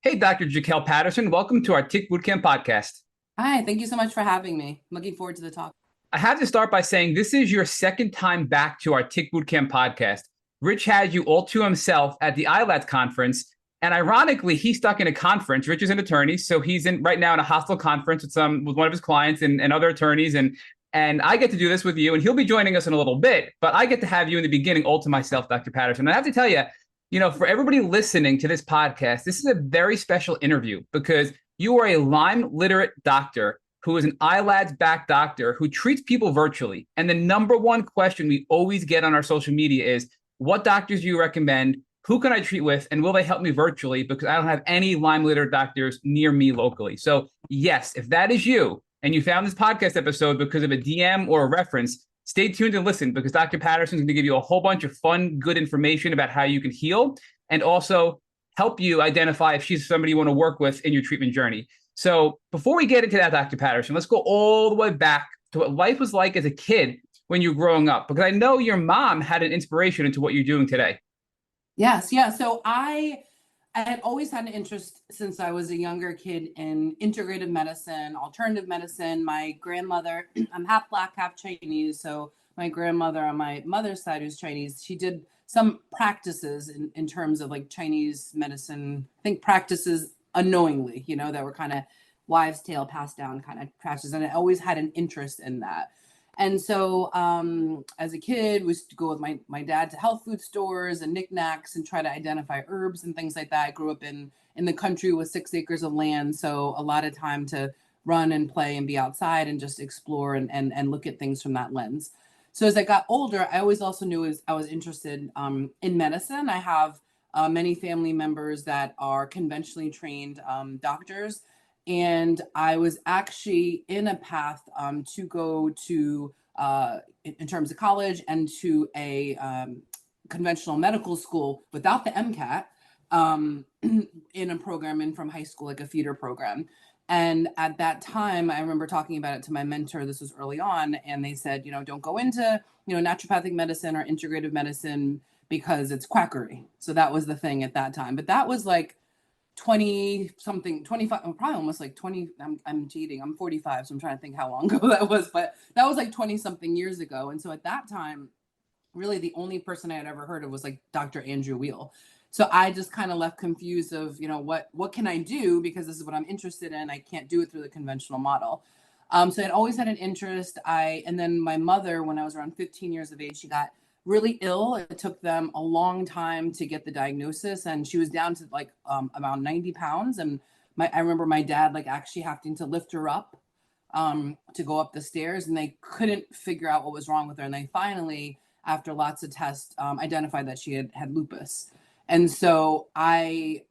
Hey, Dr. Jaquel Patterson, welcome to our Tick Bootcamp podcast. Hi, thank you so much for having me. Looking forward to the talk. I have to start by saying this is your second time back to our Tick Bootcamp podcast. Rich had you all to himself at the ILAT conference, and ironically, he's stuck in a conference. Rich is an attorney, so he's in right now in a hostile conference with one of his clients and other attorneys, and I get to do this with you, and he'll be joining us in a little bit. But I get to have you in the beginning all to myself, Dr. Patterson. And I have to tell you, for everybody listening to this podcast, this is a very special interview because you are a Lyme literate doctor who is an ILADS back doctor who treats people virtually. And the number one question we always get on our social media is, what doctors do you recommend? Who can I treat with? And will they help me virtually? Because I don't have any Lyme literate doctors near me locally. So yes, if that is you and you found this podcast episode because of a DM or a reference, stay tuned and listen because Dr. Patterson is going to give you a whole bunch of fun, good information about how you can heal and also help you identify if she's somebody you want to work with in your treatment journey. So before we get into that, Dr. Patterson, let's go all the way back to what life was like as a kid when you were growing up, because I know your mom had an inspiration into what you're doing today. Yes, yeah. So I had always had an interest since I was a younger kid in integrative medicine, alternative medicine. My grandmother, I'm half Black, half Chinese. So my grandmother on my mother's side, who's Chinese, she did some practices in terms of like Chinese medicine, I think practices unknowingly, that were kind of wives' tale passed down kind of practices. And I always had an interest in that. And so as a kid, we used to go with my dad to health food stores and knickknacks and try to identify herbs and things like that. I grew up in the country with 6 acres of land. So a lot of time to run and play and be outside and just explore and look at things from that lens. So as I got older, I always also knew I was interested in medicine. I have many family members that are conventionally trained doctors. And I was actually in a path to go to, in terms of college, and to a conventional medical school without the MCAT in a program in from high school, like a feeder program. And at that time, I remember talking about it to my mentor. This was early on, and they said, don't go into, naturopathic medicine or integrative medicine because it's quackery. So that was the thing at that time. But that was like 20 something, 25, probably almost like 20. I'm cheating. I'm 45. So I'm trying to think how long ago that was, but that was like 20 something years ago. And so at that time, really the only person I had ever heard of was like Dr. Andrew Weil. So I just kind of left confused of, what can I do? Because this is what I'm interested in. I can't do it through the conventional model. So I'd always had an interest. And then my mother, when I was around 15 years of age, she got really ill. It took them a long time to get the diagnosis, and she was down to like about 90 pounds. And I remember my dad like actually having to lift her up to go up the stairs, and they couldn't figure out what was wrong with her. And they finally, after lots of tests, identified that she had lupus. And so I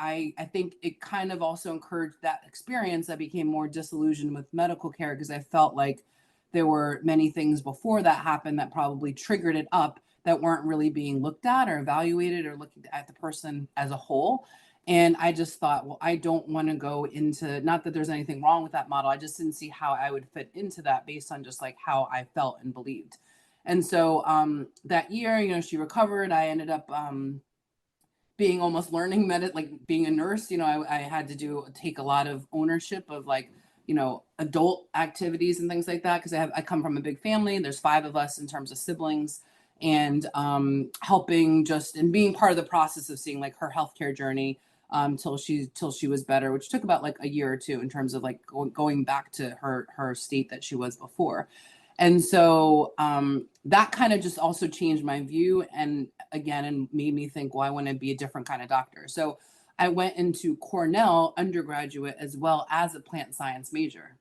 think it kind of also encouraged that experience. I became more disillusioned with medical care because I felt like there were many things before that happened that probably triggered it up that weren't really being looked at or evaluated or looking at the person as a whole. And I just thought, well, I don't want to go into, not that there's anything wrong with that model. I just didn't see how I would fit into that based on just like how I felt and believed. And so that year, she recovered. I ended up being almost learning like being a nurse. I had to take a lot of ownership of like, adult activities and things like that. Cause I come from a big family. There's 5 of us in terms of siblings, and helping just and being part of the process of seeing like her healthcare journey till she was better, which took about like a year or two in terms of like going back to her state that she was before. And so that kind of just also changed my view and made me think, well, I want to be a different kind of doctor. So I went into Cornell undergraduate as well as a plant science major.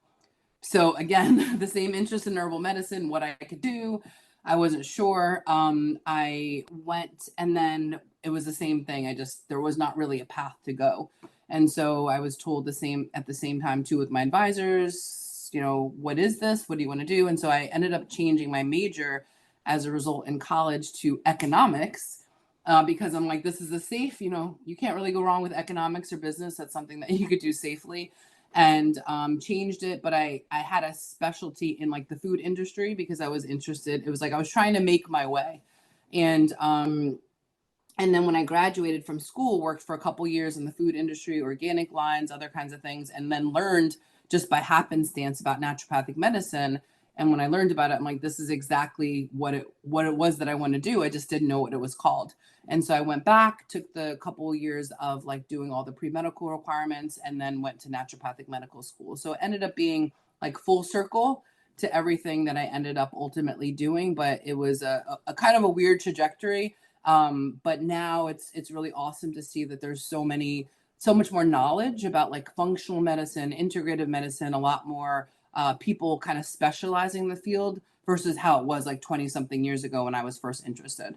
So again, the same interest in herbal medicine, what I could do, I wasn't sure. I went, and then it was the same thing. There was not really a path to go. And so I was told at the same time too, with my advisors, what is this? What do you want to do? And so I ended up changing my major as a result in college to economics, because I'm like, this is a safe, you can't really go wrong with economics or business. That's something that you could do safely. And changed it. But I had a specialty in like the food industry because I was interested. It was like I was trying to make my way. And And then when I graduated from school, worked for a couple years in the food industry, organic lines, other kinds of things, and then learned just by happenstance about naturopathic medicine. And when I learned about it, I'm like, this is exactly what it was that I want to do. I just didn't know what it was called. And so I went back, took the couple years of like doing all the pre-medical requirements, and then went to naturopathic medical school. So it ended up being like full circle to everything that I ended up ultimately doing. But it was a kind of a weird trajectory. But now it's really awesome to see that there's so much more knowledge about like functional medicine, integrative medicine, a lot more people kind of specializing in the field versus how it was like 20 something years ago when I was first interested.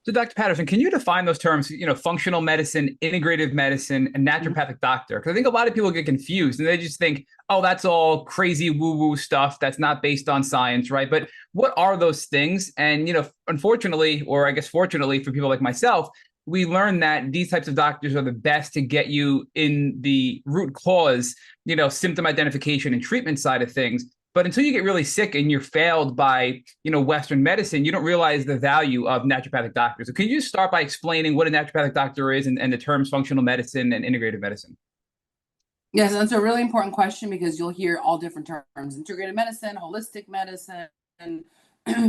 So, Dr. Patterson, can you define those terms, functional medicine, integrative medicine, and naturopathic doctor? Because I think a lot of people get confused and they just think, oh, that's all crazy woo-woo stuff that's not based on science, right? But what are those things? And, unfortunately, or I guess fortunately for people like myself, we learn that these types of doctors are the best to get you in the root cause, symptom identification and treatment side of things. But until you get really sick and you're failed by, Western medicine, you don't realize the value of naturopathic doctors. So can you just start by explaining what a naturopathic doctor is and the terms functional medicine and integrative medicine? Yes, that's a really important question because you'll hear all different terms: integrated medicine, holistic medicine,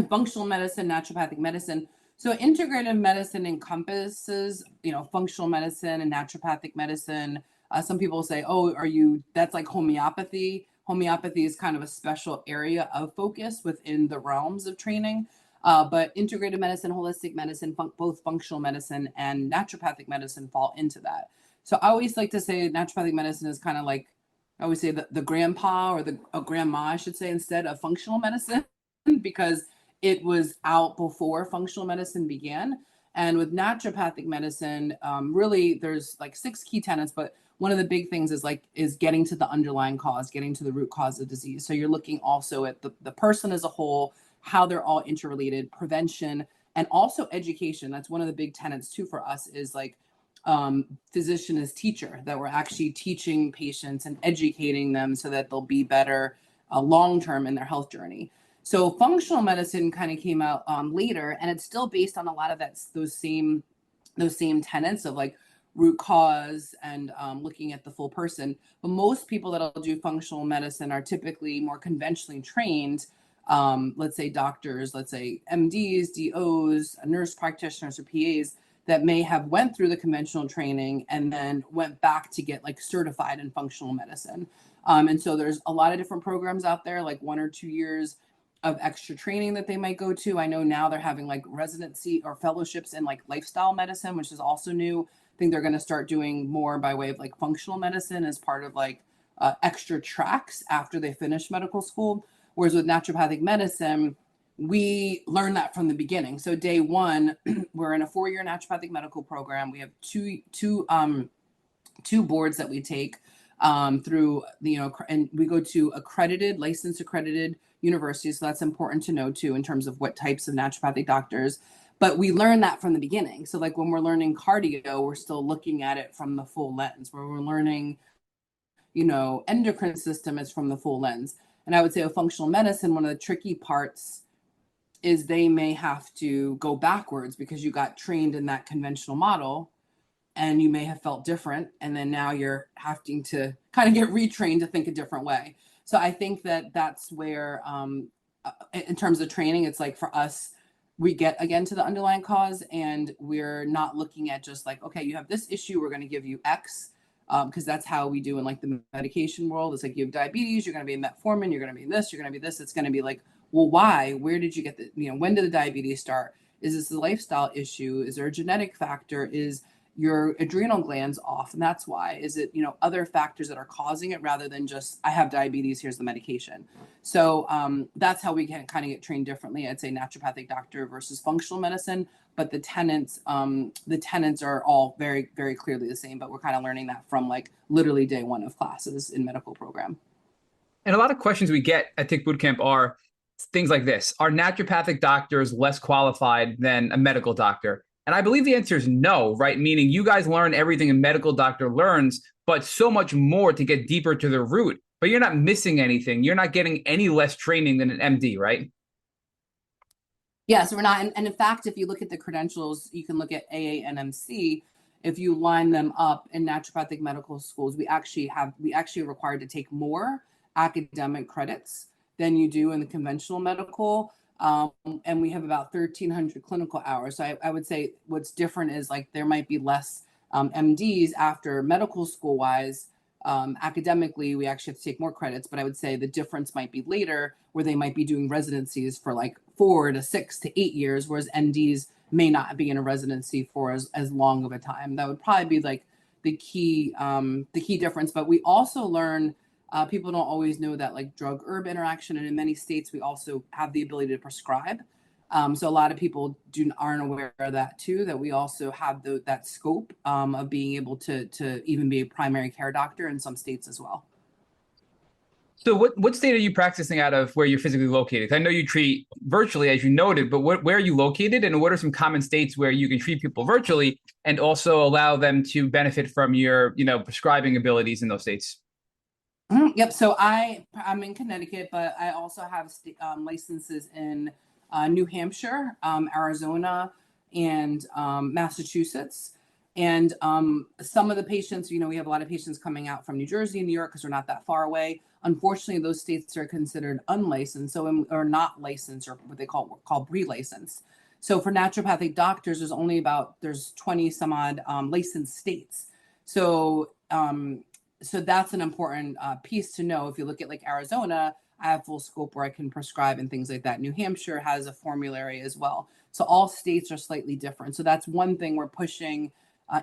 functional medicine, naturopathic medicine. So integrative medicine encompasses, functional medicine and naturopathic medicine. Some people say, oh, that's like homeopathy. Homeopathy is kind of a special area of focus within the realms of training. But integrative medicine, holistic medicine, both functional medicine and naturopathic medicine fall into that. So I always like to say naturopathic medicine is kind of like, I always say the grandpa or the grandma, I should say, instead of functional medicine, because it was out before functional medicine began. And with naturopathic medicine, really there's like 6 key tenets, but one of the big things is getting to the underlying cause, getting to the root cause of disease. So you're looking also at the person as a whole, how they're all interrelated, prevention, and also education. That's one of the big tenets too for us, is like physician as teacher, that we're actually teaching patients and educating them so that they'll be better long-term in their health journey. So functional medicine kind of came out later, and it's still based on a lot of those same tenets of like root cause and looking at the full person. But most people that'll do functional medicine are typically more conventionally trained. Let's say doctors, let's say MDs, DOs, nurse practitioners, or PAs that may have went through the conventional training and then went back to get like certified in functional medicine. And so there's a lot of different programs out there, like 1 or 2 years of extra training that they might go to. I know now they're having like residency or fellowships in like lifestyle medicine, which is also new. I think they're going to start doing more by way of like functional medicine as part of like extra tracks after they finish medical school. Whereas with naturopathic medicine, we learn that from the beginning. So day one, we're in a 4-year naturopathic medical program. We have two boards that we take through and we go to licensed accredited universities. So that's important to know too, in terms of what types of naturopathic doctors. But we learn that from the beginning. So like when we're learning cardio, we're still looking at it from the full lens. Where we're learning, endocrine system is from the full lens. And I would say with functional medicine, one of the tricky parts is they may have to go backwards because you got trained in that conventional model and you may have felt different. And then now you're having to kind of get retrained to think a different way. So I think that that's where, in terms of training, it's like for us, we get again to the underlying cause, and we're not looking at just like, okay, you have this issue, we're going to give you X. Because that's how we do in like the medication world. It's like you have diabetes, you're going to be metformin, you're going to be this, you're going to be this. It's going to be like, well, why? Where did you get when did the diabetes start? Is this a lifestyle issue? Is there a genetic factor? Is your adrenal glands off? And that's why. Is it, other factors that are causing it rather than just, I have diabetes, here's the medication. So that's how we can kind of get trained differently. I'd say naturopathic doctor versus functional medicine. But the tenets are all very, very clearly the same, but we're kind of learning that from like literally day one of classes in medical program. And a lot of questions we get at Tick Bootcamp are things like this: are naturopathic doctors less qualified than a medical doctor? And I believe the answer is no, right? Meaning you guys learn everything a medical doctor learns, but so much more to get deeper to the root. But you're not missing anything. You're not getting any less training than an MD, right? Yeah, so we're not, and in fact, if you look at the credentials, you can look at AANMC. If you line them up in naturopathic medical schools, we actually are required to take more academic credits than you do in the conventional medical. And we have about 1,300 clinical hours. So I would say what's different is like there might be less MDs after medical school wise. Academically, we actually have to take more credits, but I would say the difference might be later where they might be doing residencies for like 4 to 6 to 8 years, whereas NDs may not be in a residency for as long of a time. That would probably be like the key difference. But we also learn, people don't always know that like drug herb interaction, and in many states we also have the ability to prescribe. So a lot of people aren't aware of that too, that we also have that scope of being able to even be a primary care doctor in some states as well. So what state are you practicing out of where you're physically located? I know you treat virtually, as you noted, but where are you located, and what are some common states where you can treat people virtually and also allow them to benefit from your, prescribing abilities in those states? Yep. So I'm in Connecticut, but I also have licenses in New Hampshire, Arizona, and Massachusetts. And some of the patients, we have a lot of patients coming out from New Jersey and New York because we're not that far away. Unfortunately, those states are considered unlicensed, or not licensed, or what they call pre-licensed. So for naturopathic doctors, there's 20 some odd licensed states. So that's an important piece to know. If you look at like Arizona, I have full scope where I can prescribe and things like that. New Hampshire has a formulary as well. So all states are slightly different. So that's one thing we're pushing.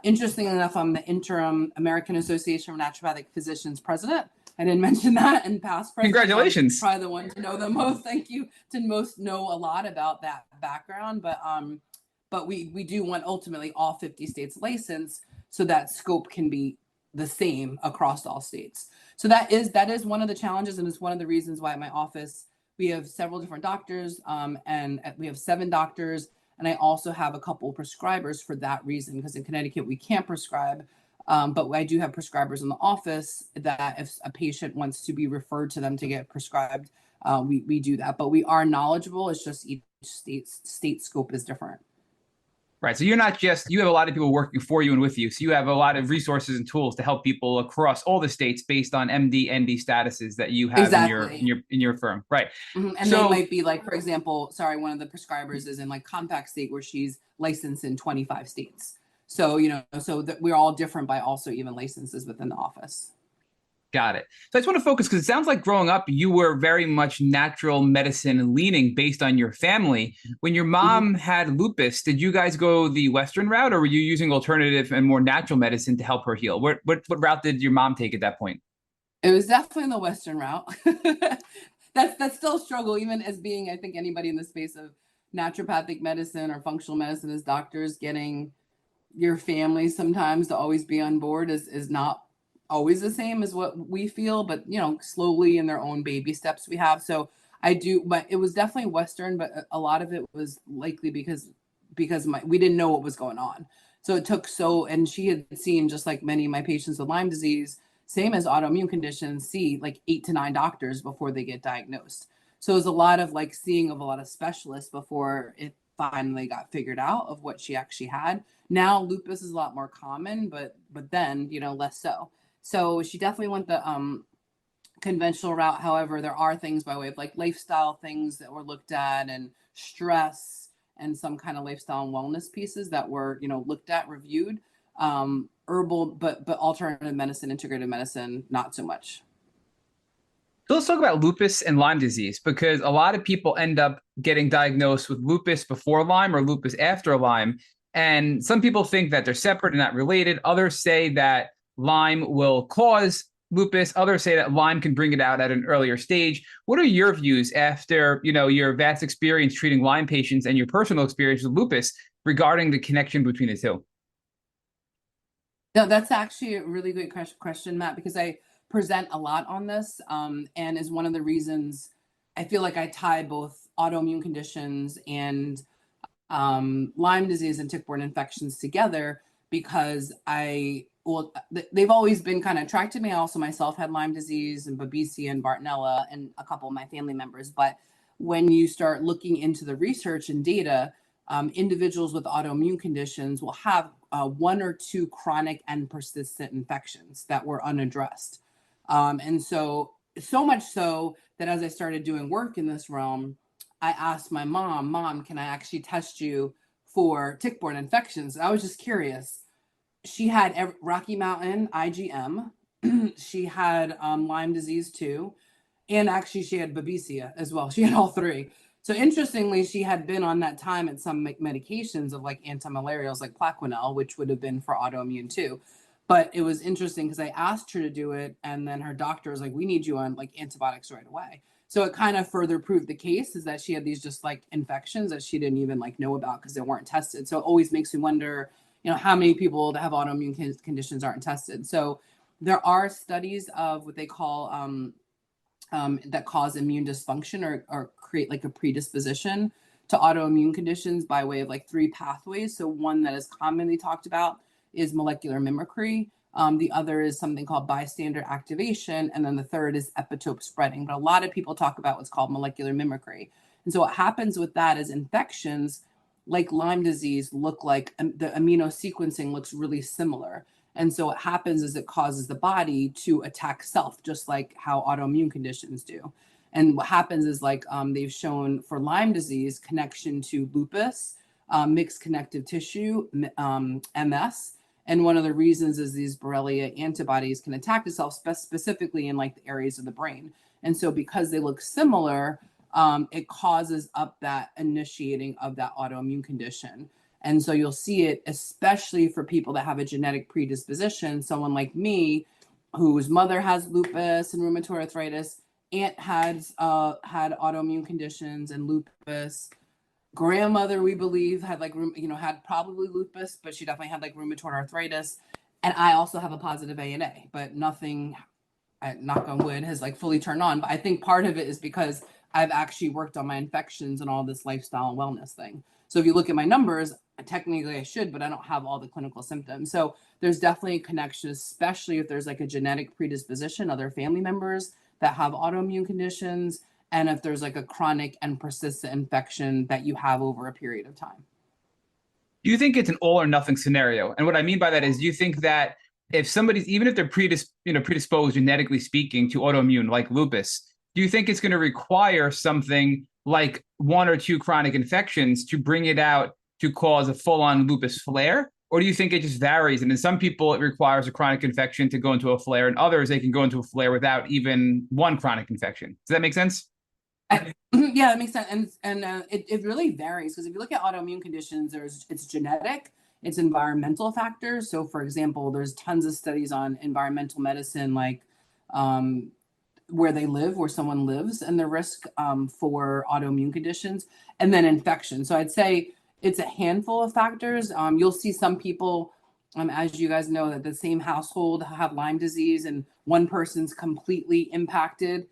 Interestingly enough, I'm the interim American Association of Naturopathic Physicians president. I didn't mention that in past presidents. Congratulations. I'm probably the one to know the most. Thank you. To most know a lot about that background, but we do want ultimately all 50 states licensed so that scope can be the same across all states. So that is one of the challenges, and it's one of the reasons why at my office we have several different doctors, and we have 7 doctors, and I also have a couple prescribers for that reason, because in Connecticut we can't prescribe, but I do have prescribers in the office that if a patient wants to be referred to them to get prescribed, we do that. But we are knowledgeable. It's just each state scope is different. Right. So you have a lot of people working for you and with you. So you have a lot of resources and tools to help people across all the states based on MD, ND statuses that you have in your firm. Right. Mm-hmm. And they might be like, for example, one of the prescribers is in like compact state where she's licensed in 25 states. So, so that we're all different by also even licenses within the office. Got it. So I just want to focus because it sounds like growing up, you were very much natural medicine leaning based on your family. When your mom had lupus, did you guys go the Western route, or were you using alternative and more natural medicine to help her heal? What route did your mom take at that point? It was definitely the Western route. That's still a struggle, even as being, I think, anybody in the space of naturopathic medicine or functional medicine as doctors, getting your family sometimes to always be on board is not always the same as what we feel, but slowly in their own baby steps we have. So but it was definitely Western, but a lot of it was likely because we didn't know what was going on. So it took and she had seen, just like many of my patients with Lyme disease, same as autoimmune conditions, see like 8 to 9 doctors before they get diagnosed. So it was a lot of like seeing of a lot of specialists before it finally got figured out of what she actually had. Now lupus is a lot more common, but then, less so. So she definitely went the conventional route. However, there are things by way of like lifestyle things that were looked at, and stress, and some kind of lifestyle and wellness pieces that were, looked at, reviewed. Herbal, but alternative medicine, integrative medicine, not so much. So let's talk about lupus and Lyme disease, because a lot of people end up getting diagnosed with lupus before Lyme or lupus after Lyme. And some people think that they're separate and not related. Others say that Lyme will cause lupus. Others say that Lyme can bring it out at an earlier stage. What are your views after, your vast experience treating Lyme patients and your personal experience with lupus regarding the connection between the two? No, that's actually a really great question, Matt, because I present a lot on this, and is one of the reasons I feel like I tie both autoimmune conditions and Lyme disease and tick-borne infections together, because they've always been kind of attracted to me. I also myself had Lyme disease and Babesia and Bartonella and a couple of my family members. But when you start looking into the research and data, individuals with autoimmune conditions will have one or two chronic and persistent infections that were unaddressed. And so much so that as I started doing work in this realm, I asked my Mom, can I actually test you for tick-borne infections? I was just curious. She had Rocky Mountain IgM. She had Lyme disease too. And actually, she had Babesia as well. She had all three. So interestingly, she had been on that time at some medications of like antimalarials like Plaquenil, which would have been for autoimmune too. But it was interesting because I asked her to do it, and then her doctor was like, "We need you on like antibiotics right away." So it kind of further proved the case is that she had these just like infections that she didn't even like know about because they weren't tested. So it always makes me wonder, how many people that have autoimmune conditions aren't tested. So there are studies of what they call that cause immune dysfunction or create like a predisposition to autoimmune conditions by way of like three pathways. So one that is commonly talked about is molecular mimicry. The other is something called bystander activation. And then the third is epitope spreading. But a lot of people talk about what's called molecular mimicry. And so what happens with that is infections like Lyme disease look like the amino sequencing looks really similar. And so what happens is it causes the body to attack self, just like how autoimmune conditions do. And what happens is like they've shown for Lyme disease connection to lupus, mixed connective tissue, MS. And one of the reasons is these Borrelia antibodies can attack itself specifically in like the areas of the brain. And so because they look similar, it causes up that initiating of that autoimmune condition. And so you'll see it, especially for people that have a genetic predisposition. Someone like me, whose mother has lupus and rheumatoid arthritis, aunt had autoimmune conditions and lupus. Grandmother, we believe, had like had probably lupus, but she definitely had like rheumatoid arthritis. And I also have a positive ANA, but nothing, knock on wood, has like fully turned on. But I think part of it is because I've actually worked on my infections and all this lifestyle and wellness thing. So if you look at my numbers, technically I should, but I don't have all the clinical symptoms. So there's definitely a connection, especially if there's like a genetic predisposition, other family members that have autoimmune conditions, and if there's like a chronic and persistent infection that you have over a period of time. Do you think it's an all or nothing scenario? And what I mean by that is, do you think that if somebody's, even if they're predisposed genetically speaking to autoimmune like lupus, do you think it's going to require something like one or two chronic infections to bring it out to cause a full-on lupus flare? Or do you think it just varies? And in some people, it requires a chronic infection to go into a flare, and others, they can go into a flare without even one chronic infection. Does that make sense? Yeah, that makes sense. And it really varies, because if you look at autoimmune conditions, it's genetic, it's environmental factors. So for example, there's tons of studies on environmental medicine, like where they live, where someone lives, and the risk for autoimmune conditions, and then infection. So I'd say it's a handful of factors. You'll see some people, as you guys know, that the same household have Lyme disease, and one person's completely impacted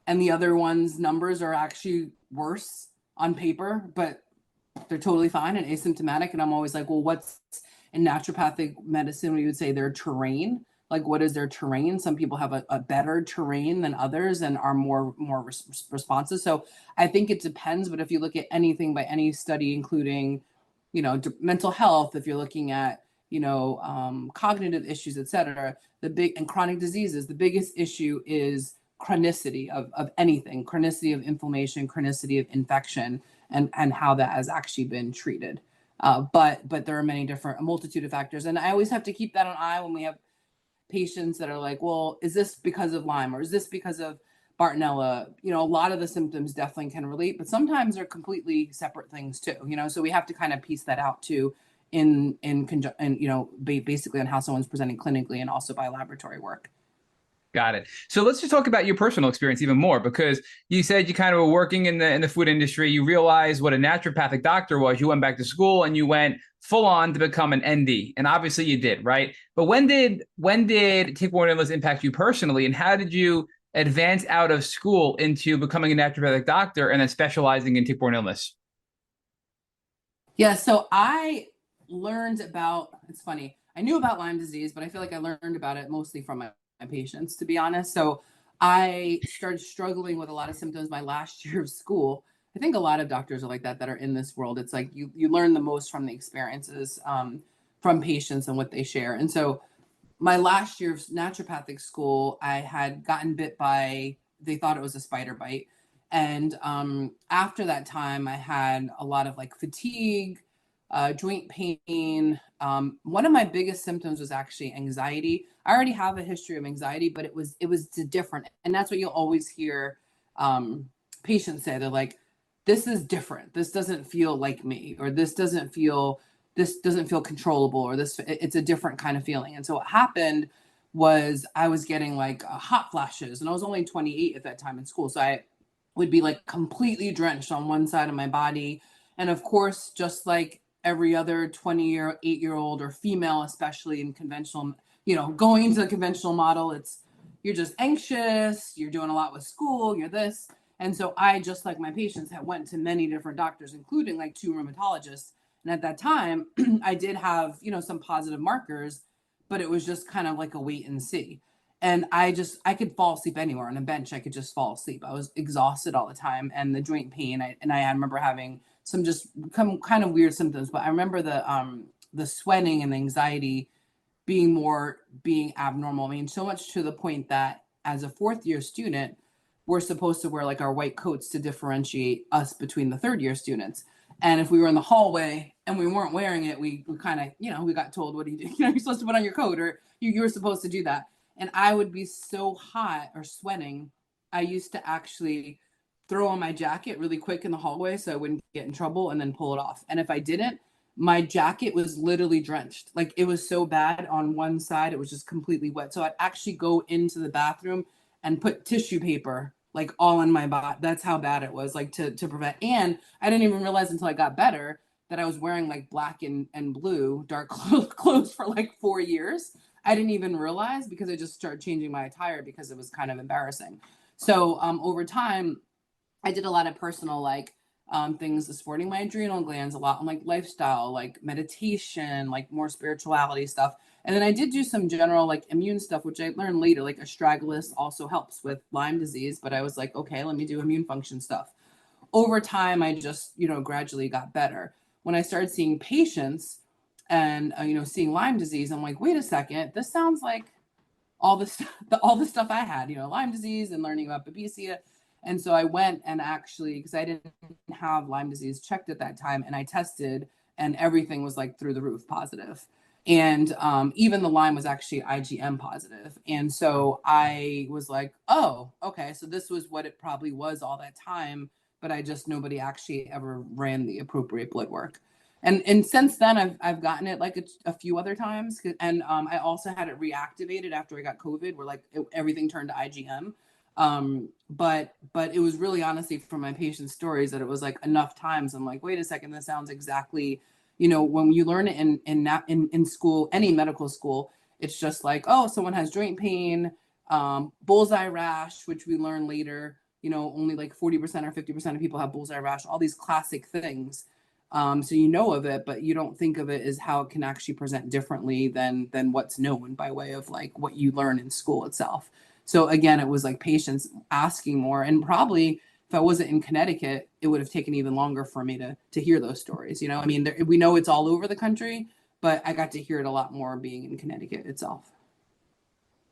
and the other one's numbers are actually worse on paper, but they're totally fine and asymptomatic. And I'm always like, well, what's in naturopathic medicine? We would say their terrain. Like, what is their terrain? Some people have a better terrain than others and are more responsive. So I think it depends. But if you look at anything by any study, including, mental health, if you're looking at, cognitive issues, et cetera, and chronic diseases, the biggest issue is chronicity of anything, chronicity of inflammation, chronicity of infection, and how that has actually been treated. But there are a multitude of factors. And I always have to keep that on eye when we have patients that are like, well, is this because of Lyme or is this because of Bartonella? A lot of the symptoms definitely can relate, but sometimes they're completely separate things too, so we have to kind of piece that out too basically on how someone's presenting clinically and also by laboratory work. Got it. So let's just talk about your personal experience even more, because you said you kind of were working in the food industry. You realized what a naturopathic doctor was. You went back to school and you went full on to become an ND, and obviously you did, right? But when did tick-borne illness impact you personally, and how did you advance out of school into becoming a naturopathic doctor and then specializing in tick-borne illness? Yeah, so I learned about. It's funny. I knew about Lyme disease, but I feel like I learned about it mostly from my patients, to be honest. So I started struggling with a lot of symptoms my last year of school. I think a lot of doctors are like that are in this world. It's like you learn the most from the experiences, from patients and what they share. And so my last year of naturopathic school, I had gotten bit by, they thought it was a spider bite. And after that time, I had a lot of like fatigue, joint pain. One of my biggest symptoms was actually anxiety. I already have a history of anxiety, but it was different. And that's what you'll always hear um, patients say. They're like, this is different. This doesn't feel like me, or this doesn't feel controllable, or it's a different kind of feeling. And so what happened was I was getting like hot flashes, and I was only 28 at that time in school. So I would be like completely drenched on one side of my body. And of course, just like every other 20-year, 8-year-old or female, especially in conventional, going into the conventional model, you're just anxious, you're doing a lot with school, you're this. And so I, just like my patients, had went to many different doctors, including like 2 rheumatologists. And at that time, I did have, some positive markers, but it was just kind of like a wait and see. And I could fall asleep anywhere on a bench. I could just fall asleep. I was exhausted all the time, and the joint pain. I remember having some just kind of weird symptoms, but I remember the sweating and the anxiety being abnormal. I mean, so much to the point that as a 4th year student, we're supposed to wear like our white coats to differentiate us between the 3rd-year students. And if we were in the hallway and we weren't wearing it, we kind of, we got told, what do you do? You're supposed to put on your coat, or you were supposed to do that. And I would be so hot or sweating, I used to actually throw on my jacket really quick in the hallway so I wouldn't get in trouble, and then pull it off. And if I didn't, my jacket was literally drenched. Like, it was so bad on one side, it was just completely wet. So I'd actually go into the bathroom and put tissue paper like all in my body. That's how bad it was, like to prevent. And I didn't even realize until I got better that I was wearing like black and blue dark clothes for like 4 years. I didn't even realize, because I just started changing my attire because it was kind of embarrassing. So over time, I did a lot of personal like things, supporting my adrenal glands, a lot on like lifestyle, like meditation, like more spirituality stuff. And then I did do some general like immune stuff, which I learned later, like astragalus also helps with Lyme disease. But I was like, okay, let me do immune function stuff. Over time, I just, gradually got better. When I started seeing patients and, seeing Lyme disease, I'm like, wait a second, this sounds like all the stuff I had, Lyme disease, and learning about Babesia. And so I went and actually, because I didn't have Lyme disease checked at that time, and I tested, and everything was like through the roof positive. And even the Lyme was actually IgM positive. And so I was like, oh, okay, so this was what it probably was all that time, but nobody actually ever ran the appropriate blood work. And since then, I've gotten it like a few other times, and I also had it reactivated after I got COVID, where like everything turned to IgM. But it was really honestly from my patients' stories that it was like enough times. I'm like, wait a second, this sounds exactly, when you learn it in school, any medical school, it's just like, oh, someone has joint pain, bullseye rash, which we learn later, only like 40% or 50% of people have bullseye rash, all these classic things. So you know of it, but you don't think of it as how it can actually present differently than what's known by way of like what you learn in school itself. So again, it was like patients asking more, and probably if I wasn't in Connecticut, it would have taken even longer for me to hear those stories. I mean, we know it's all over the country, but I got to hear it a lot more being in Connecticut itself.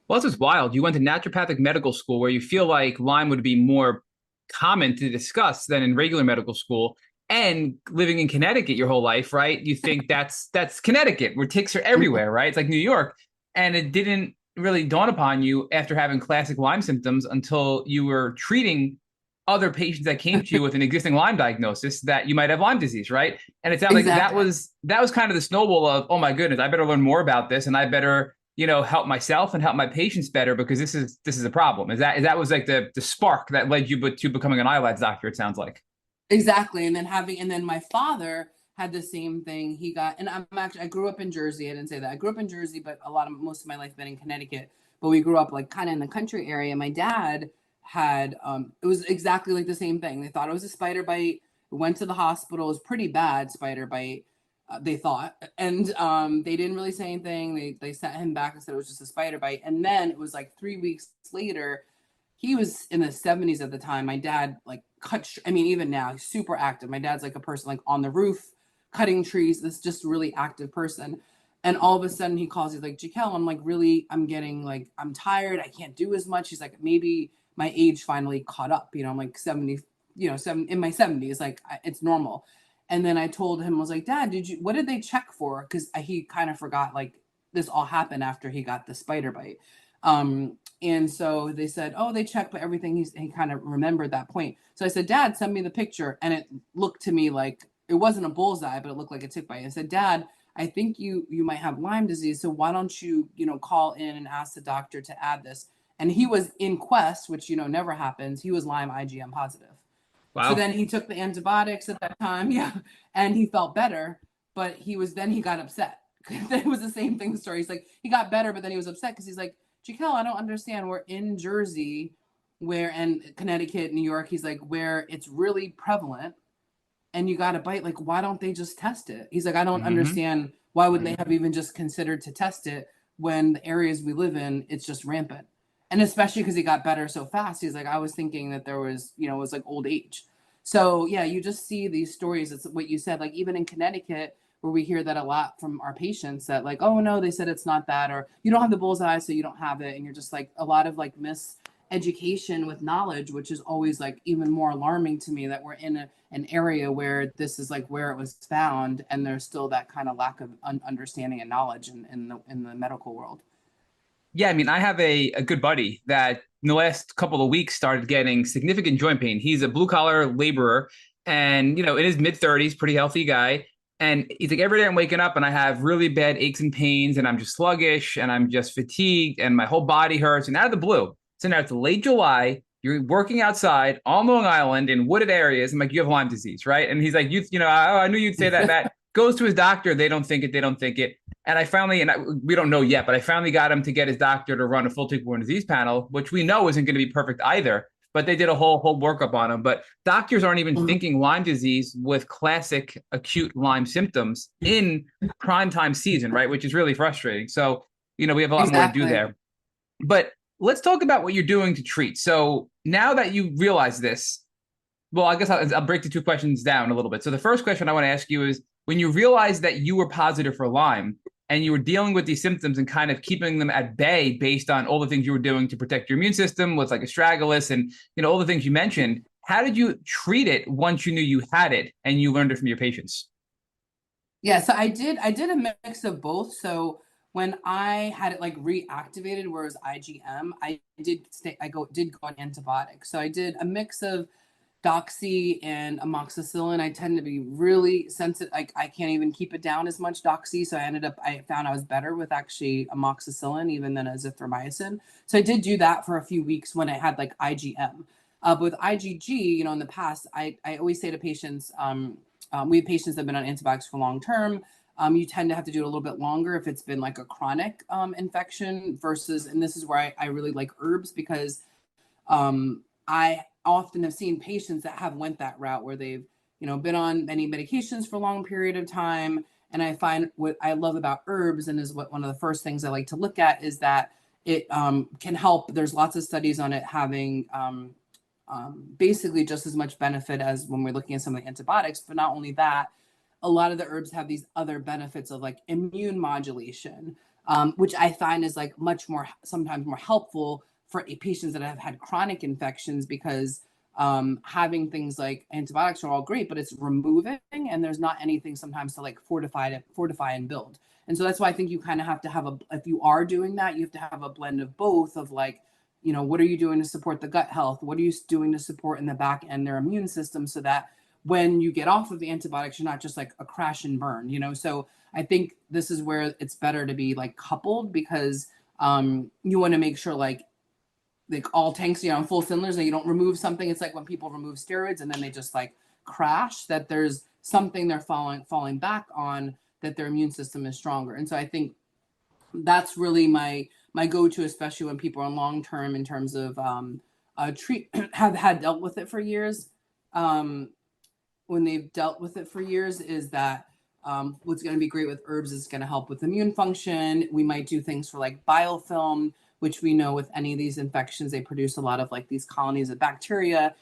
Well, this is wild. You went to naturopathic medical school where you feel like Lyme would be more common to discuss than in regular medical school. And living in Connecticut your whole life, right? You think that's Connecticut, where ticks are everywhere, right? It's like New York. And it didn't really dawn upon you after having classic Lyme symptoms until you were treating other patients that came to you with an existing Lyme diagnosis that you might have Lyme disease, right? And it sounds like Exactly. that was kind of the snowball of, oh my goodness, I better learn more about this, and I better help myself and help my patients better, because this is a problem. Is that was like the spark that led you to becoming an ILADS doctor? It sounds like. Exactly. And then my father had the same thing. And I grew up in Jersey. I didn't say that. I grew up in Jersey, but most of my life been in Connecticut. But we grew up like kind of in the country area. My dad had, it was exactly like the same thing. They thought it was a spider bite. We went to the hospital. It was pretty bad spider bite. They thought, and they didn't really say anything. They sent him back and said it was just a spider bite. And then it was like 3 weeks later, he was in his 70s at the time. My dad like I mean, even now, he's super active. My dad's like a person like on the roof, cutting trees, this just really active person. And all of a sudden he calls, he's like, Jaquel, I'm like, really, I'm getting like, I'm tired. I can't do as much. He's like, maybe my age finally caught up. You know, I'm like 70, in my 70s, like it's normal. And then I told him, I was like, Dad, what did they check for? Because he kind of forgot like this all happened after he got the spider bite. And so they said, oh, they checked, but everything he kind of remembered that point. So I said, Dad, send me the picture. And it looked to me like it wasn't a bullseye, but it looked like a tick bite. I said, Dad, I think you might have Lyme disease. So why don't you, call in and ask the doctor to add this? And he was in Quest, which, never happens. He was Lyme IgM positive. So Wow. then he took the antibiotics at that time. Yeah. And he felt better, but he got upset. It was the same thing story. He's like, he got better, but then he was upset because he's like, Jaquel, I don't understand. We're in Jersey and Connecticut, New York. He's like, where it's really prevalent and you got a bite. Like, why don't they just test it? He's like, I don't Hmm. understand. Why would they have even just considered to test it when the areas we live in, it's just rampant? And especially because he got better so fast. He's like, I was thinking that there was, it was like old age. So yeah, you just see these stories. It's what you said, like even in Connecticut, where we hear that a lot from our patients that like, oh no, they said it's not that, or you don't have the bullseye, so you don't have it. And you're just like a lot of like miseducation with knowledge, which is always like even more alarming to me that we're in an area where this is like where it was found, and there's still that kind of lack of understanding and knowledge in the medical world. Yeah, I mean, I have a good buddy that in the last couple of weeks started getting significant joint pain. He's a blue collar laborer and, in his mid 30s, pretty healthy guy. And he's like, every day I'm waking up and I have really bad aches and pains and I'm just sluggish and I'm just fatigued and my whole body hurts. And out of the blue, so now it's late July, you're working outside on Long Island in wooded areas. I'm like, you have Lyme disease, right? And he's like, I knew you'd say that. That goes to his doctor. They don't think it. They don't think it. And we don't know yet, but I finally got him to get his doctor to run a full tick-borne disease panel, which we know isn't going to be perfect either. But they did a whole workup on him. But doctors aren't even thinking Lyme disease with classic acute Lyme symptoms in prime time season, right? Which is really frustrating. So, we have a lot more to do Exactly. there. But let's talk about what you're doing to treat. So now that you realize this, well, I guess I'll break the two questions down a little bit. So the first question I want to ask you is when you realized that you were positive for Lyme and you were dealing with these symptoms and kind of keeping them at bay based on all the things you were doing to protect your immune system with like astragalus and all the things you mentioned, how did you treat it once you knew you had it and you learned it from your patients? Yeah, so I did a mix of both. So when I had it like reactivated, whereas IgM, I did go on antibiotics. So I did a mix of doxy and amoxicillin. I tend to be really sensitive. I can't even keep it down as much doxy. So I found I was better with actually amoxicillin even than azithromycin. So I did do that for a few weeks when I had like IgM. But with IgG, in the past, I always say to patients, we have patients that have been on antibiotics for long term. You tend to have to do it a little bit longer if it's been like a chronic infection versus, and this is where I really like herbs because I often have seen patients that have went that route where they've, been on many medications for a long period of time. And I find what I love about herbs and is what one of the first things I like to look at is that it can help. There's lots of studies on it having basically just as much benefit as when we're looking at some of the antibiotics. But not only that, a lot of the herbs have these other benefits of like immune modulation, which I find is like much more, sometimes more helpful for patients that have had chronic infections because having things like antibiotics are all great, but it's removing and there's not anything sometimes to like fortify and build. And so that's why I think you kind of have to have if you are doing that, you have to have a blend of both of like, what are you doing to support the gut health? What are you doing to support in the back end their immune system so that when you get off of the antibiotics, you're not just like a crash and burn, So I think this is where it's better to be like coupled because you want to make sure like all tanks, on full cylinders and you don't remove something. It's like when people remove steroids and then they just like crash, that there's something they're falling back on, that their immune system is stronger. And so I think that's really my go-to, especially when people are long term in terms of treat have had dealt with it for years. Um, when they've dealt with it for years, is that what's going to be great with herbs is going to help with immune function. We might do things for like biofilm, which we know with any of these infections, they produce a lot of like these colonies of bacteria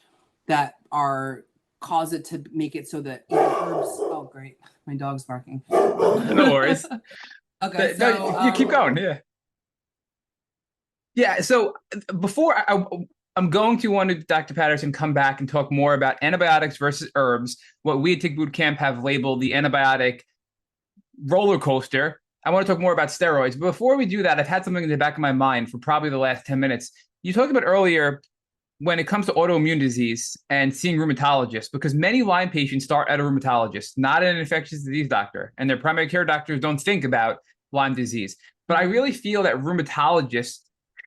that are cause it to make it so that even herbs. Oh, great. My dog's barking. No worries. Okay. No, So, you keep going. Yeah. Yeah. So before I'm going to want to, Dr. Patterson, come back and talk more about antibiotics versus herbs, what we at Tick Boot Camp have labeled the antibiotic roller coaster. I want to talk more about steroids. But before we do that, I've had something in the back of my mind for probably the last 10 minutes. You talked about earlier when it comes to autoimmune disease and seeing rheumatologists, because many Lyme patients start at a rheumatologist, not an infectious disease doctor, and their primary care doctors don't think about Lyme disease. But I really feel that rheumatologists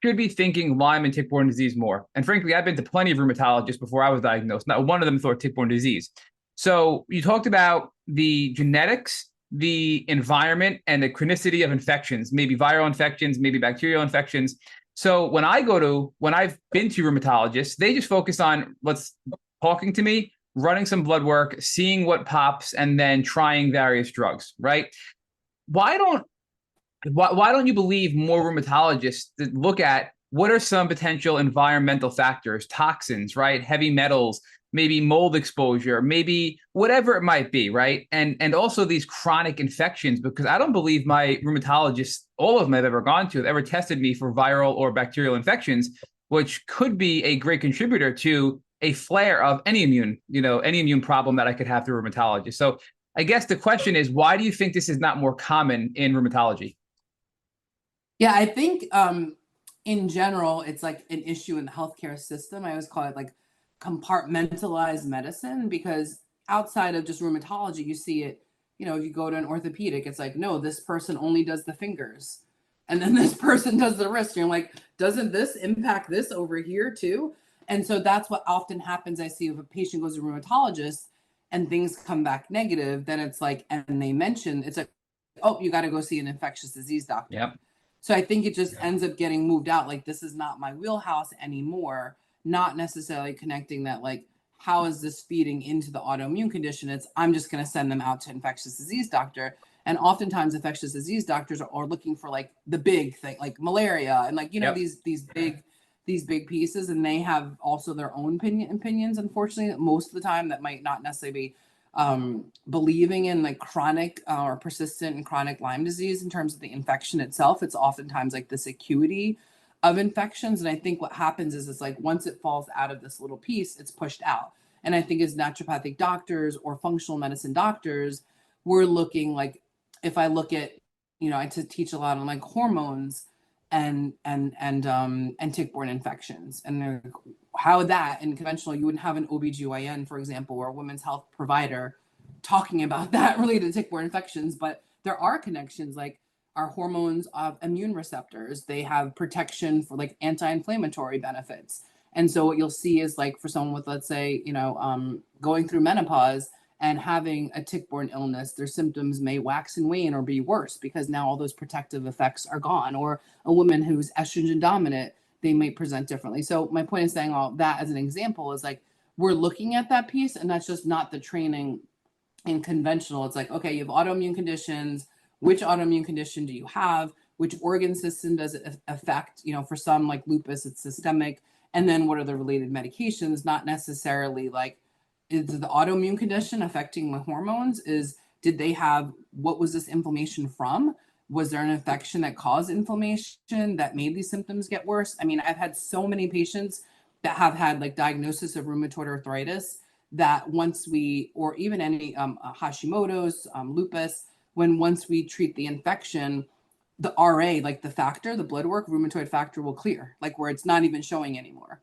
should be thinking Lyme and tick-borne disease more. And frankly, I've been to plenty of rheumatologists before I was diagnosed. Not one of them thought tick-borne disease. So you talked about the genetics, the environment, and the chronicity of infections, maybe viral infections, maybe bacterial infections. So when I've been to rheumatologists, they just focus on talking to me, running some blood work, seeing what pops, and then trying various drugs, right? Why don't you believe more rheumatologists that look at what are some potential environmental factors, toxins, right? Heavy metals, maybe mold exposure, maybe whatever it might be, right? And also these chronic infections, because I don't believe my rheumatologists, all of them I've ever gone to, have ever tested me for viral or bacterial infections, which could be a great contributor to a flare of any immune problem that I could have through rheumatology. So I guess the question is, why do you think this is not more common in rheumatology? yeah, I think in general, it's like an issue in the healthcare system. I always call it like compartmentalized medicine, because outside of just rheumatology, you see it, if you go to an orthopedic, it's like, no, this person only does the fingers. And then this person does the wrist. And you're like, doesn't this impact this over here too? And so that's what often happens. I see if a patient goes to a rheumatologist and things come back negative, then it's like, and they mention, it's like, oh, you got to go see an infectious disease doctor. Yep. So I think it just ends up getting moved out. Like, this is not my wheelhouse anymore, not necessarily connecting that, like, how is this feeding into the autoimmune condition? It's, I'm just going to send them out to infectious disease doctor. And oftentimes infectious disease doctors are looking for like the big thing, like malaria and like, Yep. these big pieces. And they have also their own opinions, unfortunately, most of the time, that might not necessarily be believing in like chronic or persistent and chronic Lyme disease in terms of the infection itself. It's oftentimes like this acuity of infections. And I think what happens is it's like once it falls out of this little piece, it's pushed out. And I think as naturopathic doctors or functional medicine doctors, we're looking like, if I look at, I teach a lot on like hormones and tick-borne infections, and they're like, how that in conventional, you wouldn't have an OBGYN, for example, or a women's health provider talking about that related to tick-borne infections. But there are connections, like our hormones of immune receptors, they have protection for like anti-inflammatory benefits. And so what you'll see is like for someone with, let's say, going through menopause and having a tick-borne illness, their symptoms may wax and wane or be worse because now all those protective effects are gone. Or a woman who's estrogen dominant, they may present differently. So my point is saying all that as an example is like, we're looking at that piece, and that's just not the training in conventional. It's like, okay, you have autoimmune conditions. Which autoimmune condition do you have? Which organ system does it affect? For some like lupus, it's systemic. And then what are the related medications? Not necessarily like, is the autoimmune condition affecting my hormones? What was this inflammation from? Was there an infection that caused inflammation that made these symptoms get worse? I mean, I've had so many patients that have had like diagnosis of rheumatoid arthritis that or even any Hashimoto's, lupus, once we treat the infection, the RA, like the blood work, rheumatoid factor will clear, like where it's not even showing anymore.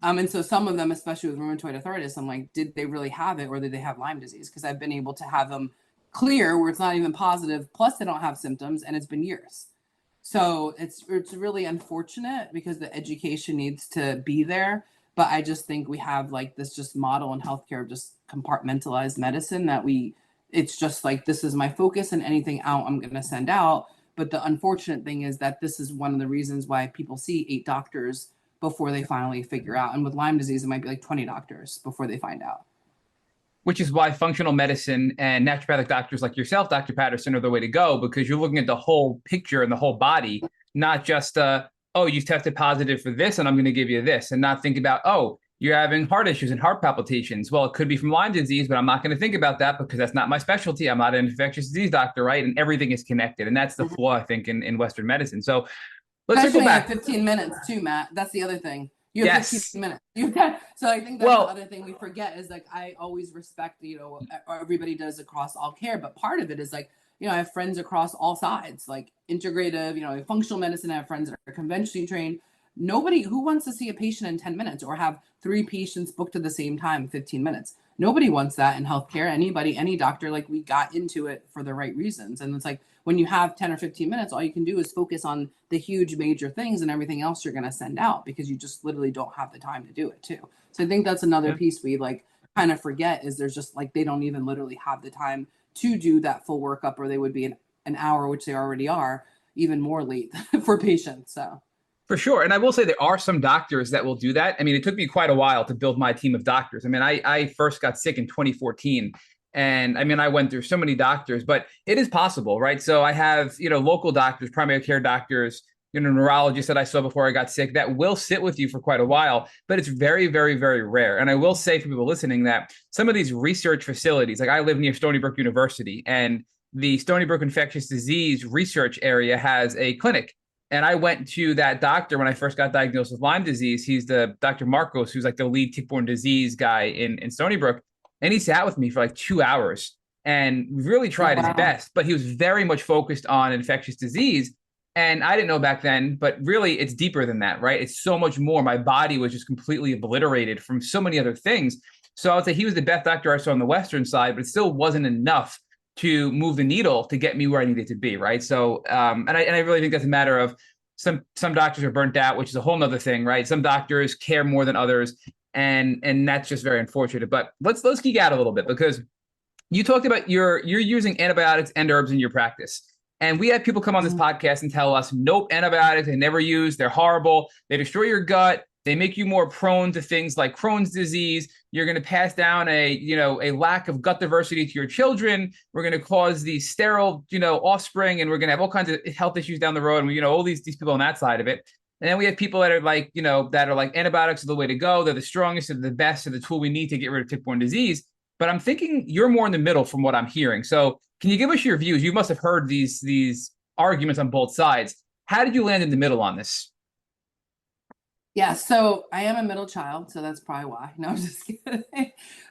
And so some of them, especially with rheumatoid arthritis, I'm like, did they really have it, or did they have Lyme disease? Because I've been able to have them clear where it's not even positive, plus they don't have symptoms, and it's been years. So it's really unfortunate because the education needs to be there. But I just think we have like this just model in healthcare of just compartmentalized medicine that it's just like, this is my focus, and anything out I'm going to send out. But the unfortunate thing is that this is one of the reasons why people see 8 doctors before they finally figure out. And with Lyme disease, it might be like 20 doctors before they find out. Which is why functional medicine and naturopathic doctors like yourself, Dr. Patterson, are the way to go, because you're looking at the whole picture and the whole body, not just oh, you tested positive for this, and I'm going to give you this, and not think about, oh, you're having heart issues and heart palpitations. Well, it could be from Lyme disease, but I'm not going to think about that because that's not my specialty. I'm not an infectious disease doctor, right? And everything is connected. And that's the Mhm. flaw, I think, in Western medicine. So let's circle Especially in back. 15 minutes too, Matt. That's the other thing. You have 15 Yes. minutes. You got, so I think that's the Well, other thing we forget is like I always respect, everybody does across all care, but part of it is like, I have friends across all sides, like integrative, functional medicine. I have friends that are conventionally trained. Nobody who wants to see a patient in 10 minutes or have three patients booked at the same time, 15 minutes. Nobody wants that in healthcare. Anybody, any doctor, like we got into it for the right reasons. And it's like when you have 10 or 15 minutes, all you can do is focus on the huge major things and everything else you're going to send out because you just literally don't have the time to do it too. So I think that's another yeah, piece we like kind of forget is there's just like they don't even literally have the time to do that full workup or they would be an hour, which they already are, even more late for patients. So for sure. And I will say there are some doctors that will do that. I mean, it took me quite a while to build my team of doctors. I mean, I first got sick in 2014. And I mean, I went through so many doctors, but it is possible, right? So I have, local doctors, primary care doctors, neurologists that I saw before I got sick that will sit with you for quite a while, but it's very, very, very rare. And I will say for people listening that some of these research facilities, like I live near Stony Brook University, and the Stony Brook Infectious Disease Research Area has a clinic. And I went to that doctor when I first got diagnosed with Lyme disease. He's the Dr. Marcos, who's like the lead tick-borne disease guy in Stony Brook. And he sat with me for like 2 hours and really oh, tried his wow. best, but he was very much focused on infectious disease. And I didn't know back then, but really it's deeper than that, right? It's so much more. My body was just completely obliterated from so many other things. So I would say he was the best doctor I saw on the Western side, but it still wasn't enough to move the needle to get me where I needed to be, right? So, and I really think that's a matter of some doctors are burnt out, which is a whole nother thing, right? Some doctors care more than others, and that's just very unfortunate. But let's geek out a little bit because you talked about you're using antibiotics and herbs in your practice. And we have people come on this Mhm. podcast and tell us, nope, antibiotics, they never use, they're horrible, they destroy your gut, they make you more prone to things like Crohn's disease. You're going to pass down a lack of gut diversity to your children. We're going to cause these sterile, offspring, and we're going to have all kinds of health issues down the road. And all these people on that side of it. And then we have people that are like, that are like antibiotics are the way to go. They're the strongest, they're the best, they're the tool we need to get rid of tick-borne disease. But I'm thinking you're more in the middle from what I'm hearing. So can you give us your views? You must have heard these arguments on both sides. How did you land in the middle on this? Yeah, so I am a middle child, so that's probably why. No, I'm just kidding.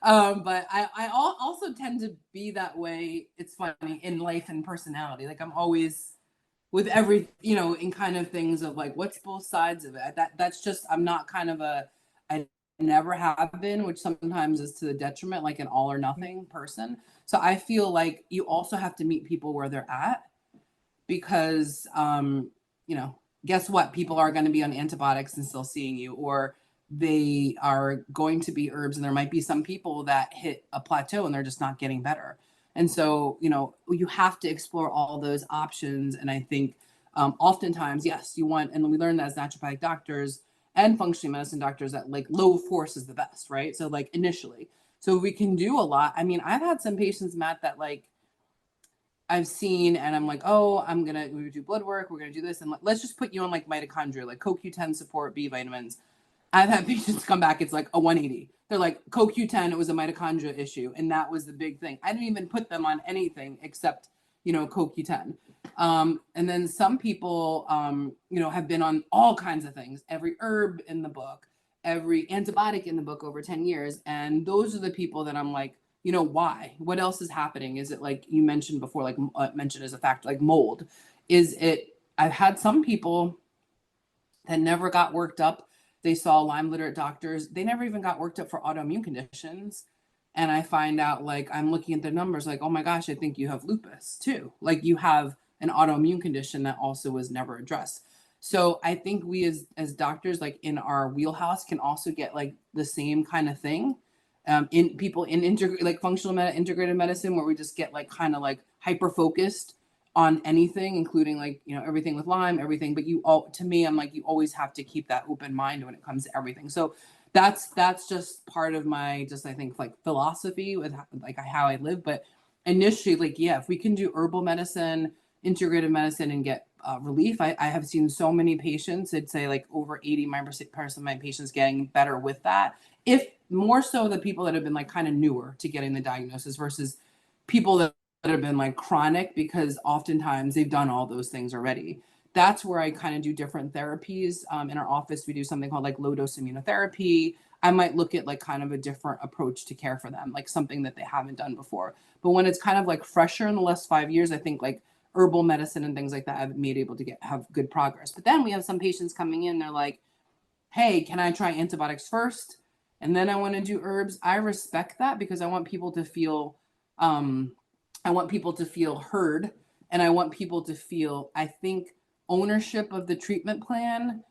But I also tend to be that way. It's funny in life and personality. Like I'm always with every, in kind of things of like, what's both sides of it? That's just, I'm not kind of I never have been, which sometimes is to the detriment, like an all or nothing person. So I feel like you also have to meet people where they're at because guess what, people are going to be on antibiotics and still seeing you, or they are going to be herbs, and there might be some people that hit a plateau and they're just not getting better. And so you have to explore all those options. And I think oftentimes, yes, you want, and we learned that as naturopathic doctors and functional medicine doctors, that like low force is the best, right? So like initially, so we can do a lot. I mean, I've had some patients, Matt, that like I've seen, and I'm like, oh, we do blood work, we're gonna do this, and let's just put you on like mitochondria, like CoQ10 support, B vitamins. I've had patients come back, it's like a 180. They're like, CoQ10, it was a mitochondria issue, and that was the big thing. I didn't even put them on anything except, CoQ10. And then some people, have been on all kinds of things, every herb in the book, every antibiotic in the book over 10 years, and those are the people that I'm like, why? What else is happening? Is it like you mentioned before, like mentioned as a factor, like mold? Is it? I've had some people that never got worked up. They saw Lyme literate doctors. They never even got worked up for autoimmune conditions. And I find out, like, I'm looking at the numbers, like, oh my gosh, I think you have lupus too. Like you have an autoimmune condition that also was never addressed. So I think we as doctors, like in our wheelhouse, can also get like the same kind of thing in people in like integrated medicine, where we just get like kind of like hyper focused on anything, including like everything with Lyme, everything. But to me, I'm like, you always have to keep that open mind when it comes to everything. So that's just part of my, just I think, like philosophy with like how I live. But initially, like, yeah, if we can do herbal medicine, integrative medicine, and get relief. I have seen so many patients, I'd say like over 80% of my patients getting better with that. If more so the people that have been like kind of newer to getting the diagnosis versus people that have been like chronic, because oftentimes they've done all those things already. That's where I kind of do different therapies. In our office, we do something called like low dose immunotherapy. I might look at like kind of a different approach to care for them, like something that they haven't done before. But when it's kind of like fresher in the last 5 years, I think like herbal medicine and things like that have made able to have good progress. But then we have some patients coming in, they're like, hey, can I try antibiotics first? And then I want to do herbs. I respect that because I want people to feel heard, and I want people to feel, I think, ownership of the treatment plan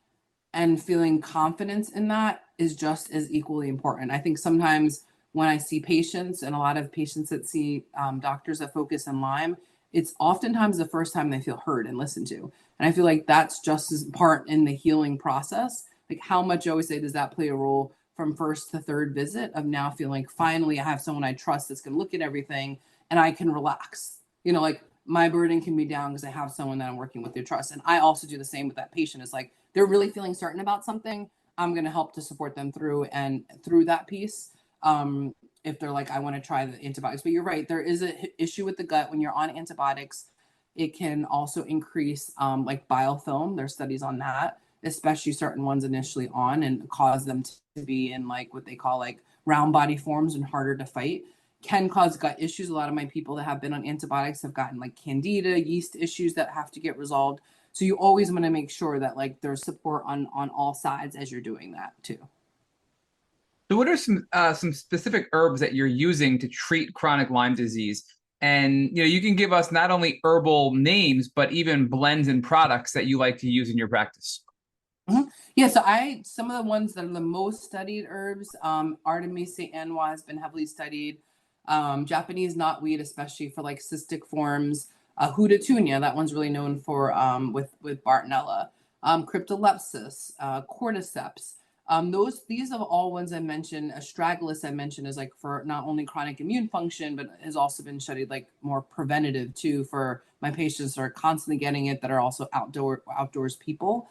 and feeling confidence in that is just as equally important. I think sometimes when I see patients, and a lot of patients that see doctors that focus on Lyme, it's oftentimes the first time they feel heard and listened to. And I feel like that's just as part in the healing process. Like how much I always say, does that play a role from first to third visit of now feeling like finally I have someone I trust that's going to look at everything and I can relax. You know, like my burden can be down because I have someone that I'm working with who trust. And I also do the same with that patient. It's like they're really feeling certain about something. I'm going to help to support them through that piece. If they're like, I want to try the antibiotics, but you're right. There is an issue with the gut when you're on antibiotics. It can also increase like biofilm. There's studies on that, especially certain ones initially on, and cause them to be in like what they call like round body forms and harder to fight. Can cause gut issues. A lot of my people that have been on antibiotics have gotten like candida, yeast issues that have to get resolved. So you always want to make sure that like there's support on all sides as you're doing that too. So what are some specific herbs that you're using to treat chronic Lyme disease? And you can give us not only herbal names, but even blends and products that you like to use in your practice. Mm-hmm. Yeah, so some of the ones that are the most studied herbs, Artemisia annua has been heavily studied. Japanese knotweed, especially for like cystic forms. Hooda, that one's really known for with Bartonella. Cryptolepsis, cordyceps. These are all ones I mentioned. Astragalus I mentioned is like for not only chronic immune function, but has also been studied like more preventative too for my patients that are constantly getting it that are also outdoors people.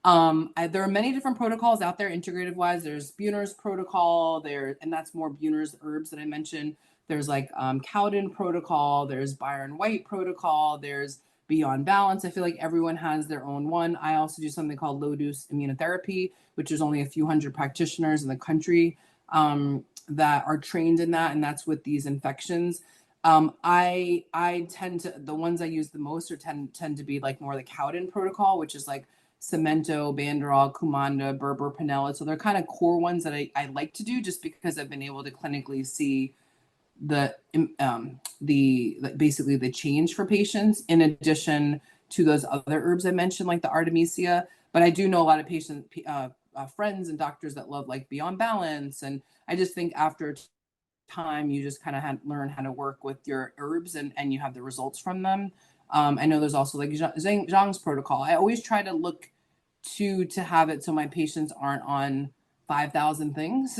There are many different protocols out there, integrative wise. There's Buhner's protocol there, and that's more Buhner's herbs that I mentioned. There's like Cowden protocol. There's Byron White protocol. There's Beyond Balance. I feel like everyone has their own one. I also do something called low dose immunotherapy, which is only a few hundred practitioners in the country that are trained in that, and that's with these infections. I tend to, the ones I use the most are tend to be like more the Cowden protocol, which is like Cemento, Banderol, Kumanda, Berber, Pinella. So they're kind of core ones that I like to do just because I've been able to clinically see the basically the change for patients in addition to those other herbs I mentioned, like the Artemisia. But I do know a lot of patient friends and doctors that love like Beyond Balance. And I just think after time, you just kind of learn how to work with your herbs and you have the results from them. I know there's also like Zhang's protocol. I always try to look to have it so my patients aren't on 5,000 things.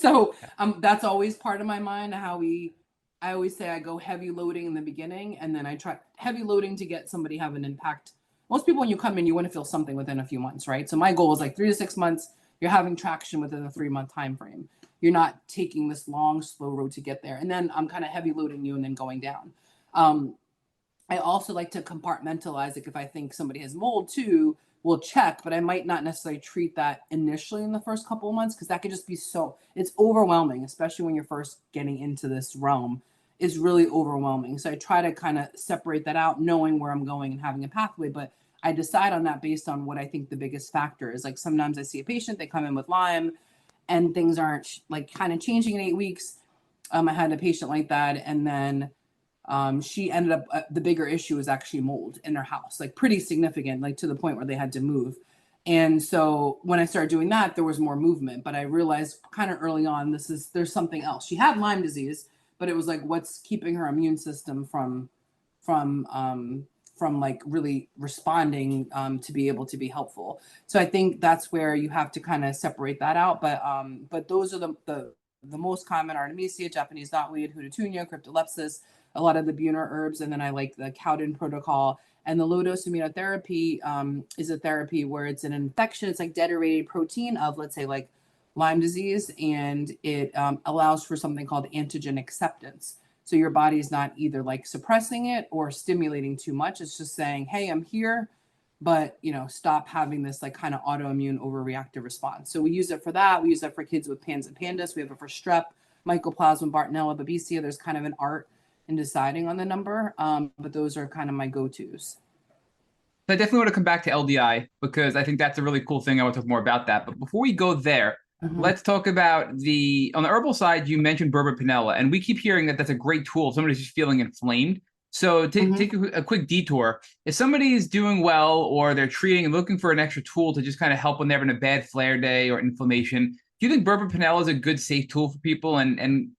So that's always part of my mind. I always say I go heavy loading in the beginning, and then I try heavy loading to get somebody have an impact. Most people, when you come in, you want to feel something within a few months, right? So my goal is like 3 to 6 months. You're having traction within a 3-month time frame. You're not taking this long, slow road to get there. And then I'm kind of heavy loading you and then going down. I also like to compartmentalize. Like if I think somebody has mold too, we'll check, but I might not necessarily treat that initially in the first couple of months because that could just be it's overwhelming, especially when you're first getting into this realm. Is really overwhelming. So I try to kind of separate that out, knowing where I'm going and having a pathway, but I decide on that based on what I think the biggest factor is. Like sometimes I see a patient, they come in with Lyme and things aren't like kind of changing in 8 weeks. I had a patient like that, and then she ended up the bigger issue was actually mold in her house, like pretty significant, like to the point where they had to move. And so when I started doing that, there was more movement, but I realized kind of early on, there's something else. She had Lyme disease, but it was like, what's keeping her immune system from like really responding to be able to be helpful. So I think that's where you have to kind of separate that out. But those are the most common: Artemisia, Japanese knotweed, Hooda, Cryptolepsis, a lot of the Buhner herbs, and then I like the Cowden protocol. And the low dose immunotherapy is a therapy where it's an infection. It's like deuterated protein of, let's say, like Lyme disease, and it allows for something called antigen acceptance. So your body's not either like suppressing it or stimulating too much. It's just saying, hey, I'm here, but stop having this like kind of autoimmune overreactive response. So we use it for that. We use it for kids with PANS and PANDAS. We have it for strep, mycoplasma, Bartonella, Babesia. There's kind of an art in deciding on the number, but those are kind of my go-tos. So I definitely want to come back to LDI because I think that's a really cool thing. I want to talk more about that. But before we go there, let's talk about on the herbal side. You mentioned Burberpinella, and we keep hearing that that's a great tool if somebody's just feeling inflamed. So take a quick detour. If somebody is doing well or they're treating and looking for an extra tool to just kind of help when they're having a bad flare day or inflammation, do you think Burberpinella is a good, safe tool for people? And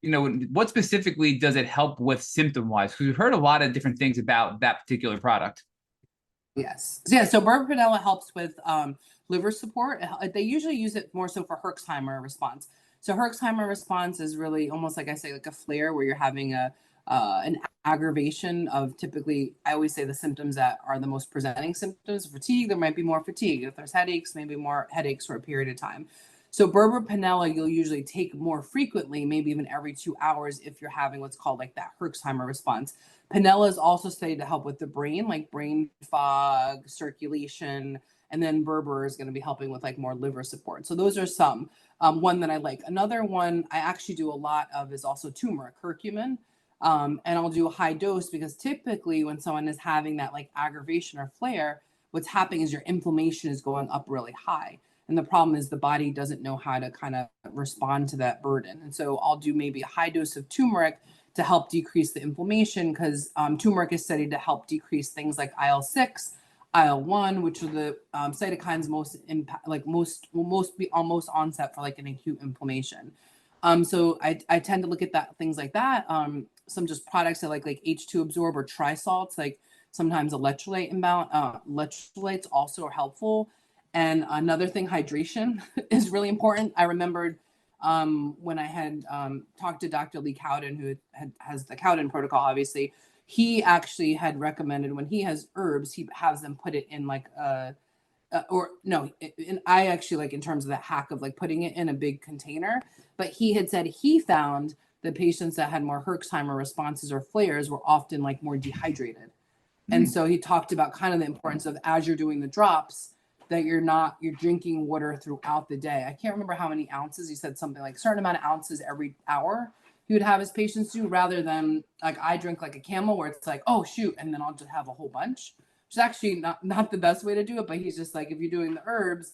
what specifically does it help with symptom-wise? Because we've heard a lot of different things about that particular product. Yes. Yeah. So Burberpinella helps with liver support. They usually use it more so for Herxheimer response. So Herxheimer response is really almost like I say, like a flare where you're having an aggravation of, typically, I always say the symptoms that are the most presenting symptoms. Fatigue, there might be more fatigue. If there's headaches, maybe more headaches for a period of time. So Burberpinella, you'll usually take more frequently, maybe even every 2 hours if you're having what's called like that Herxheimer response. Pinella is also studied to help with the brain, like brain fog, circulation, and then Berber is going to be helping with like more liver support. So those are some. One that I like. Another one I actually do a lot of is also turmeric, curcumin. And I'll do a high dose because typically when someone is having that like aggravation or flare, what's happening is your inflammation is going up really high. And the problem is the body doesn't know how to kind of respond to that burden. And so I'll do maybe a high dose of turmeric to help decrease the inflammation, because turmeric is studied to help decrease things like IL-6, IL-1, which are the cytokines most impact, like most be almost onset for like an acute inflammation. So I tend to look at that things like that. Some just products that like H2 absorb or trisalts, like sometimes electrolyte imbalance. Electrolytes also are helpful. And another thing, hydration is really important. I remembered when I had talked to Dr. Lee Cowden, who has the Cowden protocol, obviously, he actually had recommended when he has herbs, he has them put it in like I actually like in terms of the hack of like putting it in a big container. But he had said he found the patients that had more Herxheimer responses or flares were often like more dehydrated. And so he talked about kind of the importance of, as you're doing the drops, that you're drinking water throughout the day. I can't remember how many ounces. He said something like a certain amount of ounces every hour he would have his patients do, rather than like I drink like a camel where it's like, oh shoot, and then I'll just have a whole bunch, which is actually not the best way to do it. But he's just like, if you're doing the herbs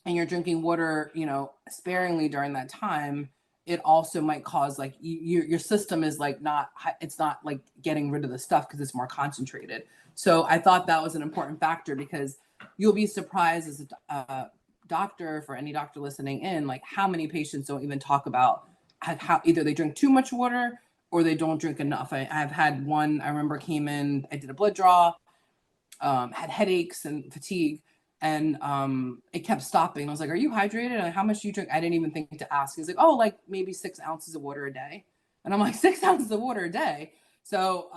and you're drinking water, sparingly during that time, it also might cause like your system is like it's not like getting rid of the stuff because it's more concentrated. So I thought that was an important factor, because you'll be surprised as a doctor, for any doctor listening in, like how many patients don't even talk about how either they drink too much water or they don't drink enough. I've had one, I remember, came in, I did a blood draw, had headaches and fatigue, and it kept stopping. I was like, are you hydrated? Like, how much do you drink? I didn't even think to ask. He's like, oh, like maybe 6 ounces of water a day. And I'm like, 6 ounces of water a day? So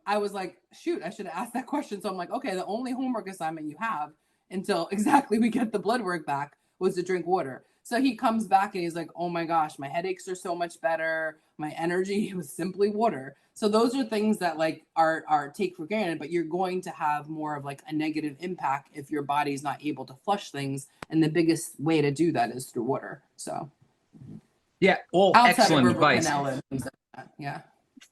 I was like, shoot, I should have asked that question. So I'm like, okay, the only homework assignment you have until exactly we get the blood work back was to drink water. So he comes back and he's like, oh my gosh, my headaches are so much better. My energy was simply water. So those are things that like are take for granted, but you're going to have more of like a negative impact if your body's not able to flush things. And the biggest way to do that is through water. So yeah, all excellent advice. Yeah.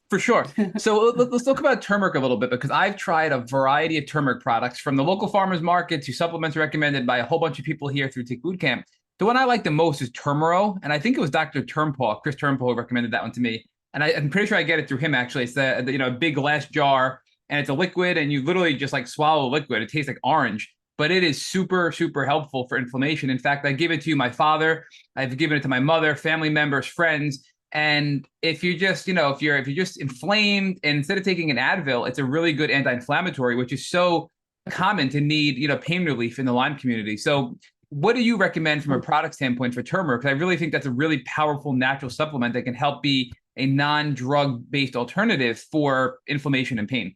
For sure. So let's talk about turmeric a little bit, because I've tried a variety of turmeric products, from the local farmers market to supplements recommended by a whole bunch of people here through Tick Boot Camp. The one I like the most is Turmero, and I think it was Dr. Turnpaw, Chris Turnpaw, who recommended that one to me. And I'm pretty sure I get it through him, actually. It's a big glass jar, and it's a liquid, and you literally just like swallow a liquid. It tastes like orange, but it is super, super helpful for inflammation. In fact, I give it to my father. I've given it to my mother, family members, friends. And if you're just, if you're just inflamed, and instead of taking an Advil, it's a really good anti-inflammatory, which is so common to need, pain relief in the Lyme community. So what do you recommend from a product standpoint for turmeric? Because I really think that's a really powerful natural supplement that can help be a non-drug based alternative for inflammation and pain.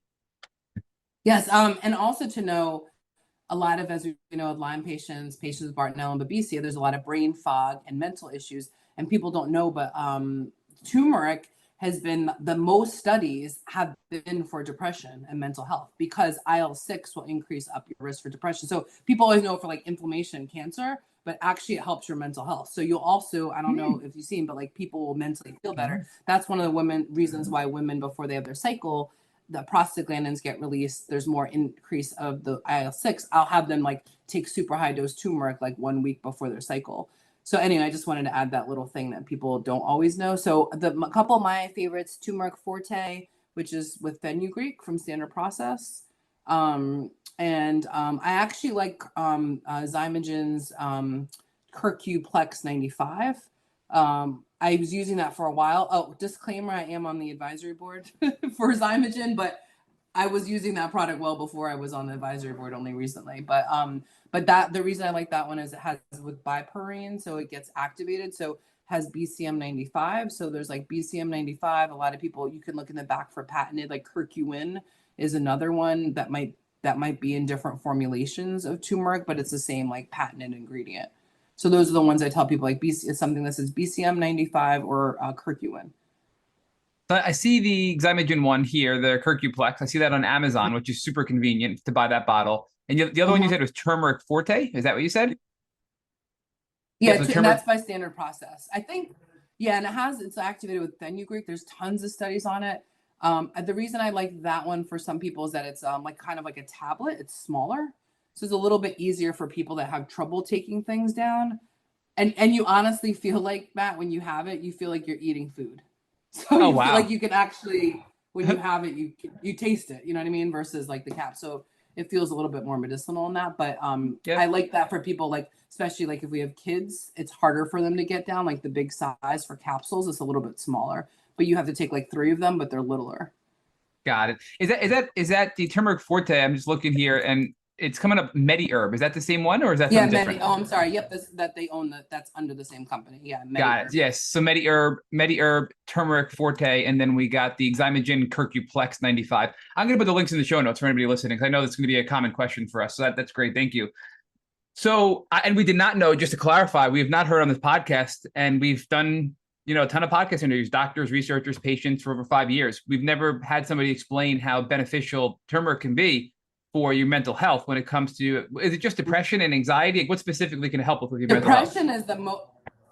Yes. And also to know a lot of, as we know, Lyme patients with Bartonella and Babesia, there's a lot of brain fog and mental issues, and people don't know, but turmeric has been the most studies have been for depression and mental health because IL-6 will increase up your risk for depression. So people always know for like inflammation, cancer, but actually it helps your mental health. So you'll also, I don't know if you've seen, but like people will mentally feel better. That's one of the reasons why women before they have their cycle, the prostaglandins get released, there's more increase of the IL-6. I'll have them like take super high dose turmeric like 1 week before their cycle. So anyway, I just wanted to add that little thing that people don't always know. So a couple of my favorites, turmeric forte, which is with fenugreek from Standard Process. I actually like Zymogen's Curcuplex 95. I was using that for a while. Oh, disclaimer, I am on the advisory board for Zymogen, but I was using that product well before I was on the advisory board only recently. But that the reason I like that one is it has with bipurine, so it gets activated. So has BCM 95. So there's like BCM 95. A lot of people, you can look in the back for patented, like curcumin is another one that might be in different formulations of turmeric, but it's the same like patented ingredient. So those are the ones I tell people, like something that says BCM 95 or curcumin. So I see the Zymogen one here, the Curcuplex. I see that on Amazon, which is super convenient to buy that bottle. And the other one you said was turmeric forte. Is that what you said? Yeah, so and that's by Standard Process. I think, yeah, and it's activated with fenugreek. There's tons of studies on it. The reason I like that one for some people is that it's like kind of like a tablet. It's smaller, so it's a little bit easier for people that have trouble taking things down. And you honestly feel like, Matt, when you have it, you feel like you're eating food. So Oh, you feel like wow. you can actually, when you have it, you taste it. You know what I mean? Versus like the cap. So it feels a little bit more medicinal in that. But I Yep. like that for people, like especially like if we have kids, it's harder for them to get down. Like the big size for capsules, it's a little bit smaller, but you have to take like 3 of them, but they're littler. Got it. Is that the turmeric forte? I'm just looking here and it's coming up MediHerb. Is that the same one or is that Yeah, something different? Oh, I'm sorry. Yep, that they own that's under the same company. Yeah, Got it. MediHerb. Yes. So MediHerb, turmeric forte, and then we got the Zymogen Curcuplex 95. I'm going to put the links in the show notes for anybody listening because I know that's going to be a common question for us. So that's great. Thank you. So, and we did not know, just to clarify, we have not heard on this podcast, and we've done, a ton of podcast interviews, doctors, researchers, patients for over 5 years. We've never had somebody explain how beneficial turmeric can be for your mental health when it comes to, is it just depression and anxiety? Like, what specifically can it help with your mental health? Depression is the most,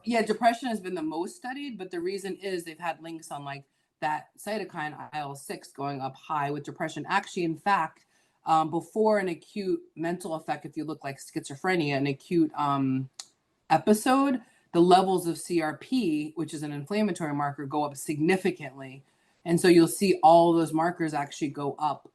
yeah, depression has been the most studied, but the reason is they've had links on like that cytokine IL-6 going up high with depression. Actually, in fact, before an acute mental effect, if you look like schizophrenia, an acute episode, the levels of CRP, which is an inflammatory marker, go up significantly. And so you'll see all those markers actually go up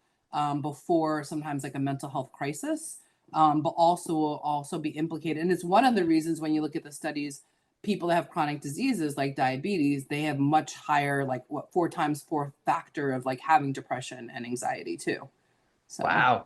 before sometimes like a mental health crisis, but also will also be implicated. And it's one of the reasons when you look at the studies, people that have chronic diseases like diabetes, they have much higher, like 4 factor of like having depression and anxiety too. So. Wow.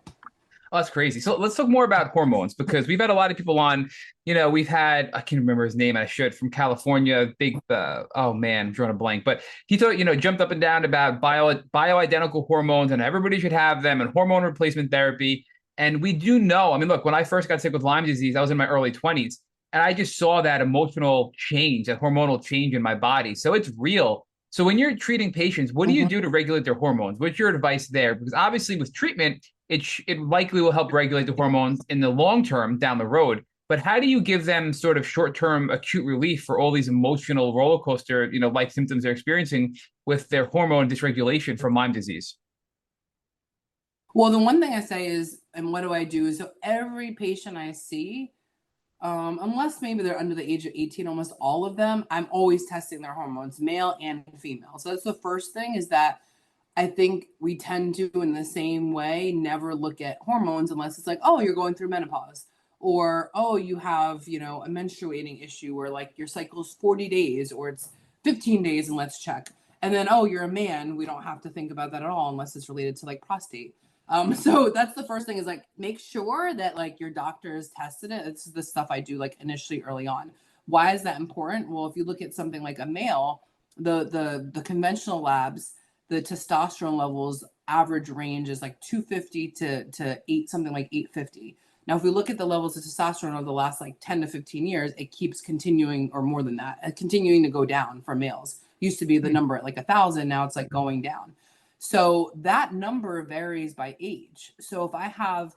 Oh, that's crazy. So let's talk more about hormones because we've had a lot of people on. We've had, I can't remember his name, I should, from California, big, oh man, I'm drawing a blank, but he thought, jumped up and down about bioidentical hormones and everybody should have them and hormone replacement therapy. And we do know, I mean, look, when I first got sick with Lyme disease, I was in my early 20s and I just saw that emotional change, that hormonal change in my body. So it's real. So when you're treating patients, what do you Mhm. do to regulate their hormones? What's your advice there? Because obviously with treatment, it likely will help regulate the hormones in the long term down the road. But how do you give them sort of short term acute relief for all these emotional roller coaster, like symptoms they're experiencing with their hormone dysregulation from Lyme disease? Well, the one thing I say is, and what do I do? So every patient I see, unless maybe they're under the age of 18, almost all of them, I'm always testing their hormones, male and female. So that's the first thing is that I think we tend to, in the same way, never look at hormones unless it's like, oh, you're going through menopause, or oh, you have, a menstruating issue, or like your cycle's 40 days, or it's 15 days, and let's check. And then, oh, you're a man. We don't have to think about that at all unless it's related to like prostate. So that's the first thing is like make sure that like your doctor has tested it. It's the stuff I do like initially early on. Why is that important? Well, if you look at something like a male, the conventional labs, the testosterone levels average range is like 250 to 8, something like 850. Now, if we look at the levels of testosterone over the last like 10 to 15 years, it keeps continuing, or more than that, continuing to go down for males. Used to be the number at like 1,000, now it's like going down. So that number varies by age. So if I have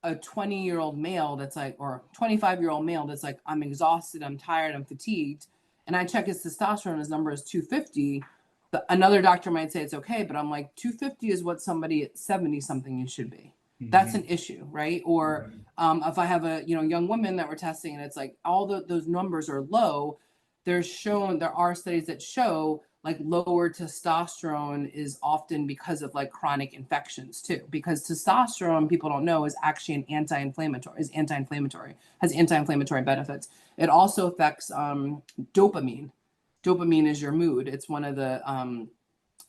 a 20-year-old male that's like, or 25-year-old male that's like, I'm exhausted, I'm tired, I'm fatigued, and I check his testosterone, his number is 250, another doctor might say it's okay, but I'm like, 250 is what somebody at 70 something you should be. That's an issue, right? Or if I have a young woman that we're testing and it's like all those numbers are low, there are studies that show like lower testosterone is often because of like chronic infections too, because testosterone, people don't know, is actually an anti-inflammatory, has anti-inflammatory benefits. It also affects dopamine. Dopamine is your mood. It's one of the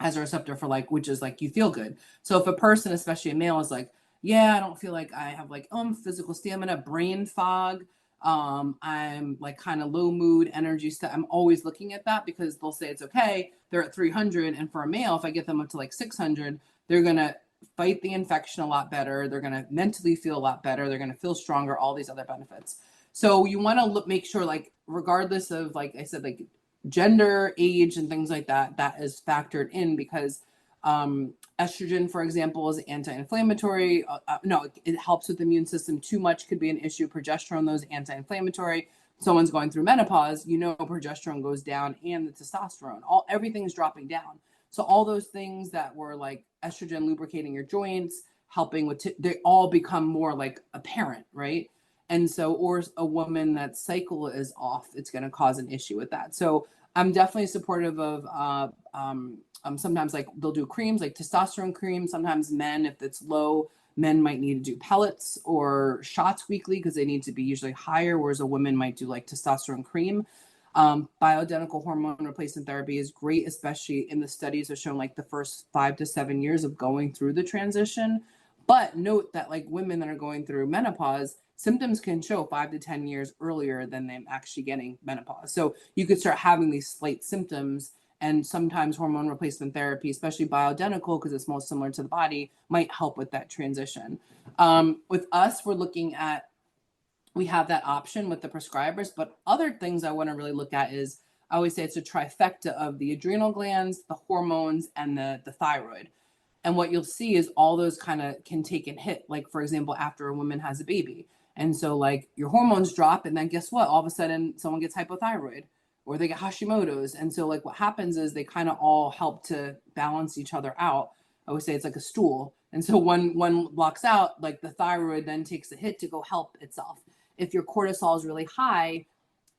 has a receptor for like, which is like you feel good. So if a person, especially a male, is like, yeah, I don't feel like I have like physical stamina, brain fog, I'm like kind of low mood, energy stuff. I'm always looking at that because they'll say it's okay. They're at 300, and for a male, if I get them up to like 600, they're gonna fight the infection a lot better. They're gonna mentally feel a lot better. They're gonna feel stronger. All these other benefits. So you want to make sure, like, regardless of, like I said, like gender, age, and things like that, that is factored in because estrogen, for example, is anti-inflammatory. No, it helps with the immune system. Too much could be an issue. Progesterone, those anti-inflammatory. Someone's going through menopause, progesterone goes down and the testosterone. Everything's dropping down. So all those things that were like estrogen lubricating your joints, helping with, they all become more like apparent, right? And so, or a woman that cycle is off, it's going to cause an issue with that. So I'm definitely supportive of sometimes like they'll do creams like testosterone cream. Sometimes men, if it's low, men might need to do pellets or shots weekly because they need to be usually higher, whereas a woman might do like testosterone cream. Bioidentical hormone replacement therapy is great, especially in the studies have shown like the first 5 to 7 years of going through the transition. But note that like women that are going through menopause, symptoms can show 5 to 10 years earlier than them actually getting menopause. So you could start having these slight symptoms, and sometimes hormone replacement therapy, especially bioidentical, because it's most similar to the body, might help with that transition. With us, we have that option with the prescribers, but other things I want to really look at is, I always say it's a trifecta of the adrenal glands, the hormones, and the thyroid. And what you'll see is all those kind of can take a hit. Like, for example, after a woman has a baby. And so like your hormones drop, and then guess what? All of a sudden someone gets hypothyroid or they get Hashimoto's. And so like what happens is they kind of all help to balance each other out. I would say it's like a stool. And so one blocks out, like the thyroid then takes a hit to go help itself. If your cortisol is really high,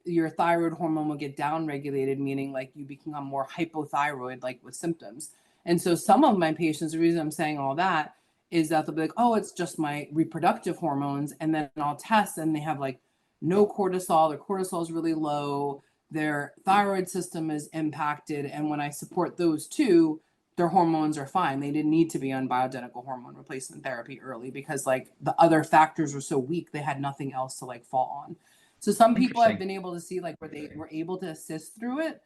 your thyroid hormone will get downregulated, meaning like you become more hypothyroid, like with symptoms. And so some of my patients, the reason I'm saying all that is that they'll be like, oh, it's just my reproductive hormones. And then I'll test and they have like no cortisol, their cortisol is really low, their thyroid system is impacted. And when I support those two, their hormones are fine. They didn't need to be on bioidentical hormone replacement therapy early because like the other factors were so weak, they had nothing else to like fall on. So some people have been able to see like where they were able to assist through it,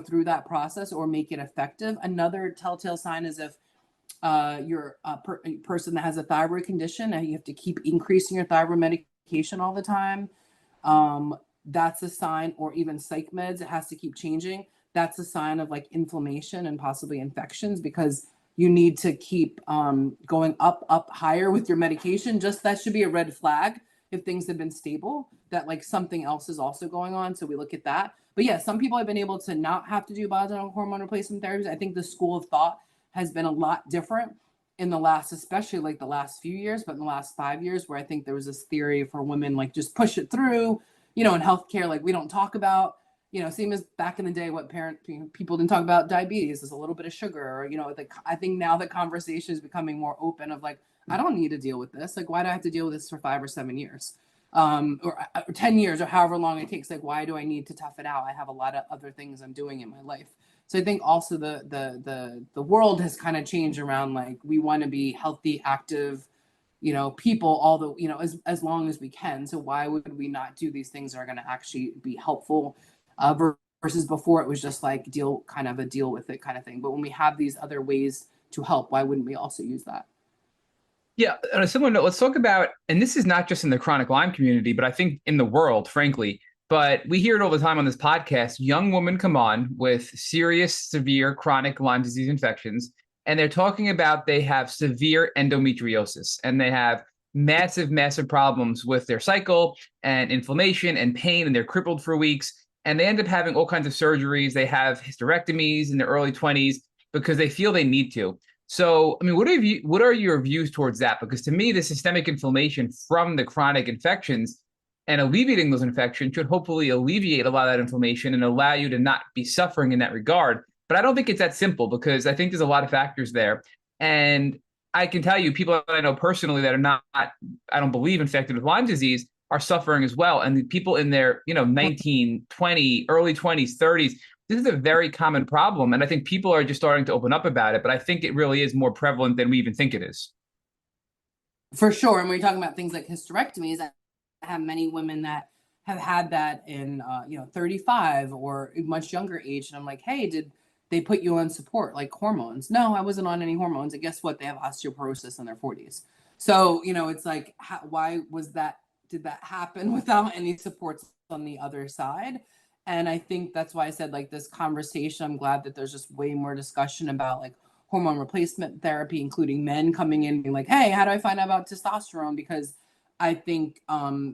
through that process or make it effective. Another telltale sign is if you're a person that has a thyroid condition and you have to keep increasing your thyroid medication all the time. That's a sign, or even psych meds, it has to keep changing. That's a sign of like inflammation and possibly infections, because you need to keep going up higher with your medication. Just that should be a red flag if things have been stable, that like something else is also going on. So we look at that. But yeah, some people have been able to not have to do bioidentical hormone replacement therapies. I think the school of thought has been a lot different in the last, especially like the last few years, but in the last 5 years, where I think there was this theory for women, like just push it through, in healthcare, like we don't talk about, same as back in the day, what people didn't talk about diabetes is a little bit of sugar, or, I think now the conversation is becoming more open of like, I don't need to deal with this. Like, why do I have to deal with this for 5 or 7 years? Or 10 years or however long it takes. Like, why do I need to tough it out? I have a lot of other things I'm doing in my life. So I think also the world has kind of changed around, like, we want to be healthy, active, people, as long as we can. So why would we not do these things that are going to actually be helpful, versus before it was just like deal with it kind of thing. But when we have these other ways to help. Why wouldn't we also use that? Yeah, on a similar note, let's talk about, and this is not just in the chronic Lyme community, but I think in the world, frankly, but we hear it all the time on this podcast. Young women come on with serious, severe chronic Lyme disease infections, and they're talking about they have severe endometriosis and they have massive, massive problems with their cycle and inflammation and pain, and they're crippled for weeks. And they end up having all kinds of surgeries. They have hysterectomies in their early 20s because they feel they need to. So, I mean, what are your views towards that? Because to me, the systemic inflammation from the chronic infections and alleviating those infections should hopefully alleviate a lot of that inflammation and allow you to not be suffering in that regard. But I don't think it's that simple because I think there's a lot of factors there. And I can tell you, people that I know personally that are not, I don't believe, infected with Lyme disease are suffering as well. And the people in their, 19, 20, early 20s, 30s, this is a very common problem. And I think people are just starting to open up about it, but I think it really is more prevalent than we even think it is. For sure. And when you're talking about things like hysterectomies, I have many women that have had that in, 35 or a much younger age. And I'm like, hey, did they put you on support, like hormones? No, I wasn't on any hormones. And guess what? They have osteoporosis in their 40s. So, it's like, why did that happen without any supports on the other side? And I think that's why I said, like, this conversation, I'm glad that there's just way more discussion about like hormone replacement therapy, including men coming in being like, hey, how do I find out about testosterone? Because I think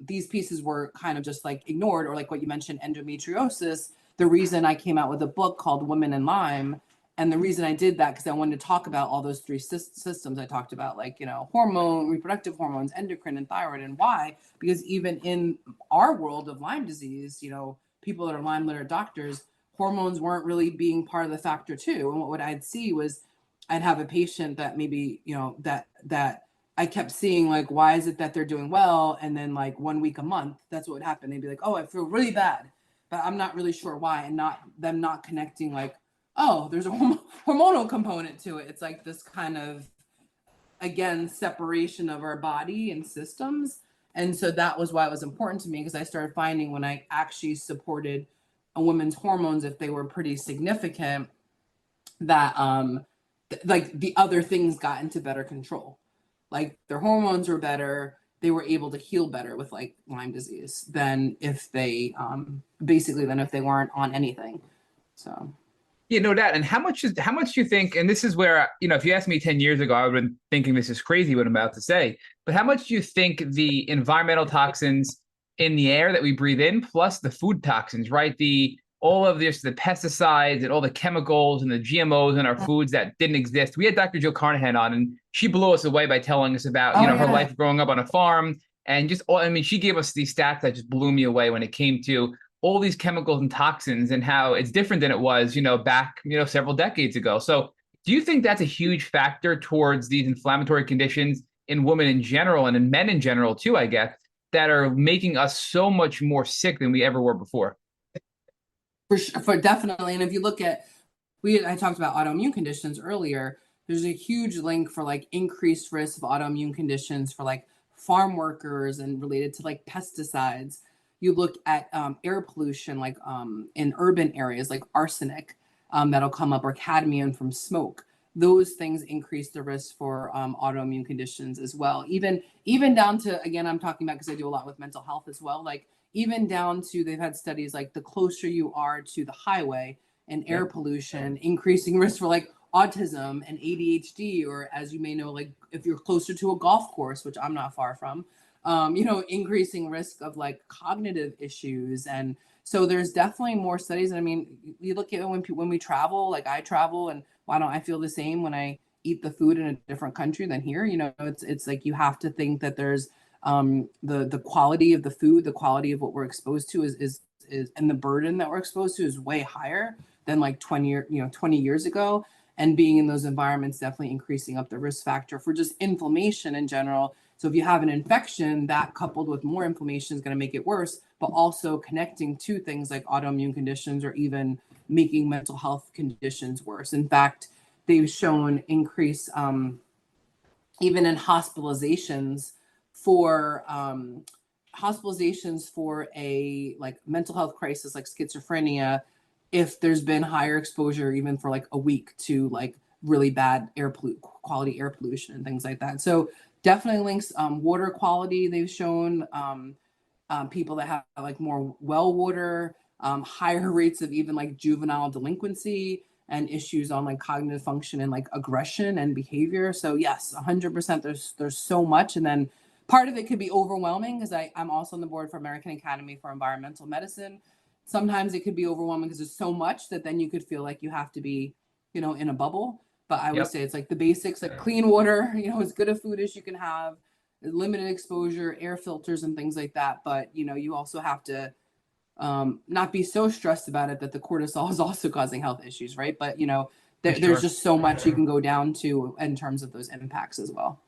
these pieces were kind of just like ignored, or like what you mentioned, endometriosis. The reason I came out with a book called Women in Lyme, and the reason I did that, because I wanted to talk about all those three systems I talked about, like, hormone, reproductive hormones, endocrine, and thyroid. And why? Because even in our world of Lyme disease, people that are Lyme literate doctors, hormones weren't really being part of the factor too. And what I'd see was I'd have a patient that maybe, that I kept seeing, like, why is it that they're doing well? And then like 1 week a month, that's what would happen. They'd be like, oh, I feel really bad, but I'm not really sure why. And not connecting like, oh, there's a hormonal component to it. It's like this kind of, again, separation of our body and systems. And so that was why it was important to me, because I started finding when I actually supported a woman's hormones, if they were pretty significant, that like the other things got into better control. Like their hormones were better, they were able to heal better with like Lyme disease than if they than if they weren't on anything. So Yeah, no doubt. And how much do you think, and this is where, if you asked me 10 years ago, I would have been thinking this is crazy what I'm about to say, but how much do you think the environmental toxins in the air that we breathe in, plus the food toxins, right? All of this, the pesticides and all the chemicals and the GMOs in our foods that didn't exist. We had Dr. Jill Carnahan on, and she blew us away by telling us about, her life growing up on a farm. And she gave us these stats that just blew me away when it came to all these chemicals and toxins and how it's different than it was, back, several decades ago. So do you think that's a huge factor towards these inflammatory conditions in women in general and in men in general too, I guess, that are making us so much more sick than we ever were before? For definitely. And if you look at, I talked about autoimmune conditions earlier, there's a huge link for like increased risk of autoimmune conditions for like farm workers and related to like pesticides. You look at air pollution, like in urban areas, like arsenic that'll come up, or cadmium from smoke. Those things increase the risk for autoimmune conditions as well. Even down to, again, I'm talking about because I do a lot with mental health as well. Like even down to, they've had studies like the closer you are to the highway and air pollution, increasing risk for like autism and ADHD, or as you may know, like if you're closer to a golf course, which I'm not far from, increasing risk of like cognitive issues. And so there's definitely more studies. And I mean, you look at when we travel, like I travel, and why don't I feel the same when I eat the food in a different country than here? It's like you have to think that there's the quality of the food, the quality of what we're exposed to is and the burden that we're exposed to is way higher than like 20 years ago. And being in those environments definitely increasing up the risk factor for just inflammation in general. So if you have an infection, that coupled with more inflammation is going to make it worse, but also connecting to things like autoimmune conditions or even making mental health conditions worse. In fact, they've shown increase even in hospitalizations for a like mental health crisis like schizophrenia, if there's been higher exposure even for like a week to like really bad quality air pollution and things like that. So definitely links. Water quality, they've shown people that have like more well water, higher rates of even like juvenile delinquency and issues on like cognitive function and like aggression and behavior. So yes, 100%. There's so much, and then part of it could be overwhelming because I'm also on the board for American Academy for Environmental Medicine. Sometimes it could be overwhelming because there's so much that then you could feel like you have to be, in a bubble. But I would Yep. say it's like the basics, like clean water, as good a food as you can have, limited exposure, air filters and things like that. But, you also have to not be so stressed about it that the cortisol is also causing health issues, right? But, For there's sure. just so much you can go down to in terms of those impacts as well.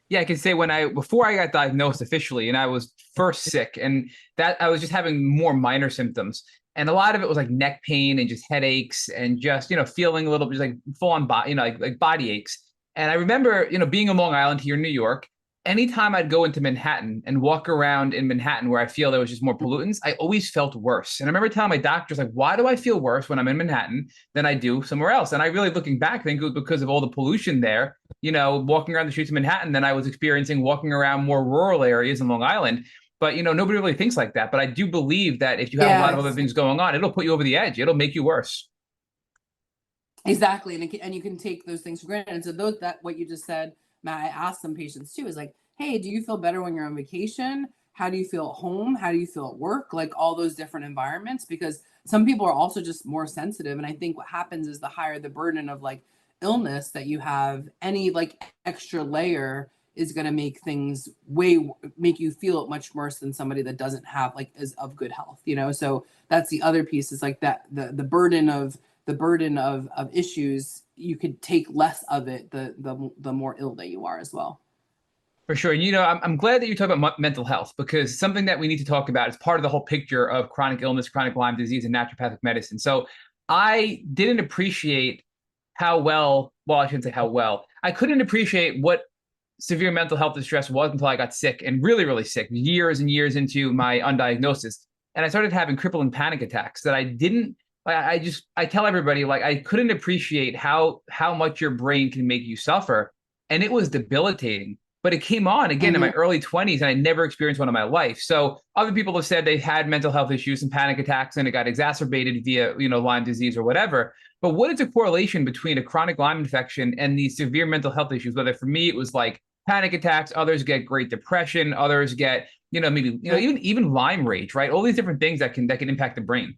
Yeah, I can say before I got diagnosed officially and I was first sick, and that I was just having more minor symptoms. And a lot of it was like neck pain and just headaches and just, feeling a little bit like full on body, like body aches. And I remember, being in Long Island here in New York, anytime I'd go into Manhattan and walk around in Manhattan where I feel there was just more pollutants, I always felt worse. And I remember telling my doctors, like, why do I feel worse when I'm in Manhattan than I do somewhere else? And I really, looking back, think it was because of all the pollution there, walking around the streets of Manhattan than I was experiencing walking around more rural areas in Long Island. But nobody really thinks like that. But I do believe that if you have a lot of other Yes, things going on, it'll put you over the edge. It'll make you worse. exactly. And you can take those things for granted. And so that what you just said, Matt, I asked some patients too, is like, hey, do you feel better when you're on vacation? How do you feel at home? How do you feel at work? Like all those different environments, because some people are also just more sensitive. And I think what happens is the higher the burden of like illness that you have, any like extra layer is going to make things make you feel it much worse than somebody that doesn't have like is of good health, So that's the other piece, is like that the burden of issues, you could take less of it the more ill that you are as well. For sure. And, I'm glad that you talk about mental health, because something that we need to talk about is part of the whole picture of chronic illness, chronic Lyme disease, and naturopathic medicine. So I didn't appreciate well, I shouldn't say how well, I couldn't appreciate what severe mental health distress was until I got sick, and really, really sick, years and years into my undiagnosis. And I started having crippling panic attacks that I didn't, I tell everybody, like, I couldn't appreciate how much your brain can make you suffer. And it was debilitating. But it came on again in my Mm-hmm. early 20s, and I never experienced one in my life. So other people have said they had mental health issues and panic attacks, and it got exacerbated via, Lyme disease or whatever. But what is the correlation between a chronic Lyme infection and these severe mental health issues? Whether for me it was like panic attacks, others get great depression, others get, maybe, even Lyme rage, right? All these different things that can impact the brain.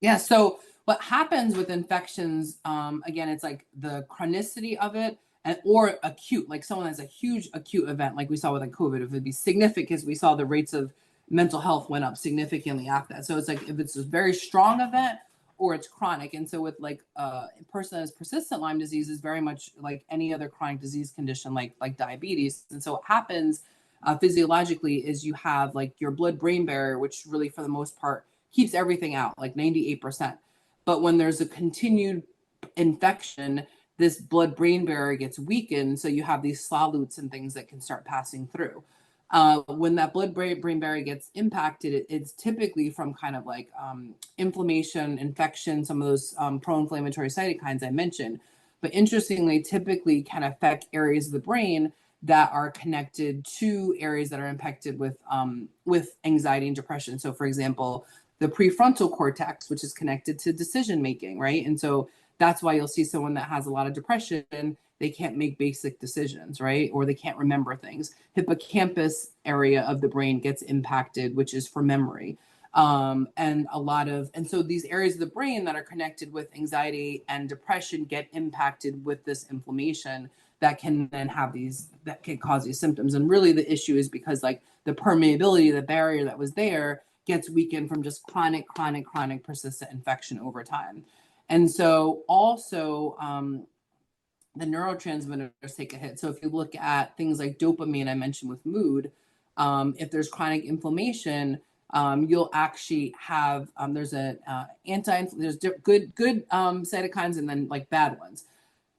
Yeah. So what happens with infections, again, it's like the chronicity of it, or acute, like someone has a huge acute event, like we saw with like COVID. If it'd be significant, because we saw the rates of mental health went up significantly after that. So it's like if it's a very strong event or it's chronic. And so with like a person that has persistent Lyme disease is very much like any other chronic disease condition, like diabetes. And so what happens physiologically is you have like your blood-brain barrier, which really for the most part keeps everything out, like 98%. But when there's a continued infection, this blood-brain barrier gets weakened. So you have these solutes and things that can start passing through. When that blood-brain barrier gets impacted, it's typically from kind of like inflammation, infection, some of those pro-inflammatory cytokines I mentioned. But interestingly, typically can affect areas of the brain that are connected to areas that are impacted with anxiety and depression. So, for example, the prefrontal cortex, which is connected to decision making, right? And so that's why you'll see someone that has a lot of depression, they can't make basic decisions, right? Or they can't remember things. Hippocampus area of the brain gets impacted, which is for memory. And so these areas of the brain that are connected with anxiety and depression get impacted with this inflammation that can then that can cause these symptoms. And really the issue is because like the permeability, the barrier that was there gets weakened from just chronic persistent infection over time. And so also the neurotransmitters take a hit. So if you look at things like dopamine, I mentioned with mood, if there's chronic inflammation, you'll actually have there's good cytokines and then like bad ones.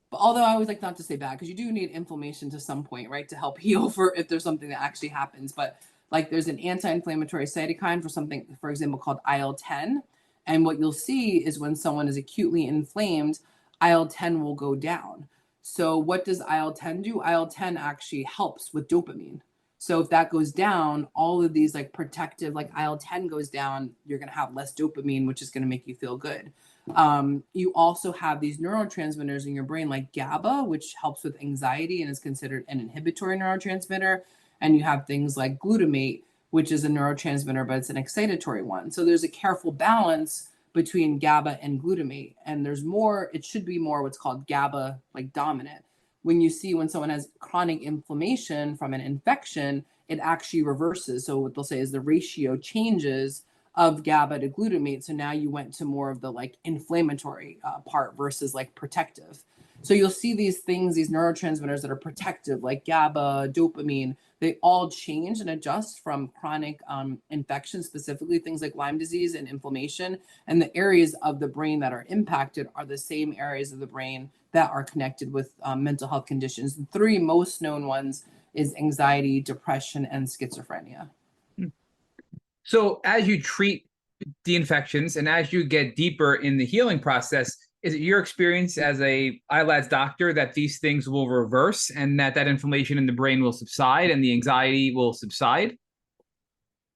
But although I always like not to say bad, because you do need inflammation to some point, right, to help heal for if there's something that actually happens. But like there's an anti-inflammatory cytokine for something, for example, called IL-10. And what you'll see is when someone is acutely inflamed, IL-10 will go down. So what does IL-10 do? IL-10 actually helps with dopamine. So if that goes down, all of these like protective, like IL-10 goes down, you're going to have less dopamine, which is going to make you feel good. You also have these neurotransmitters in your brain, like GABA, which helps with anxiety and is considered an inhibitory neurotransmitter. And you have things like glutamate, which is a neurotransmitter, but it's an excitatory one. So there's a careful balance between GABA and glutamate. And there's more, it should be more what's called GABA like dominant. When someone has chronic inflammation from an infection, it actually reverses. So what they'll say is the ratio changes of GABA to glutamate. So now you went to more of the like inflammatory part versus like protective. So you'll see these things, these neurotransmitters that are protective, like GABA, dopamine, they all change and adjust from chronic infection, specifically things like Lyme disease and inflammation. And the areas of the brain that are impacted are the same areas of the brain that are connected with mental health conditions. The three most known ones is anxiety, depression, and schizophrenia. So as you treat the infections and as you get deeper in the healing process, is it your experience as a ILADS doctor that these things will reverse and that inflammation in the brain will subside and the anxiety will subside?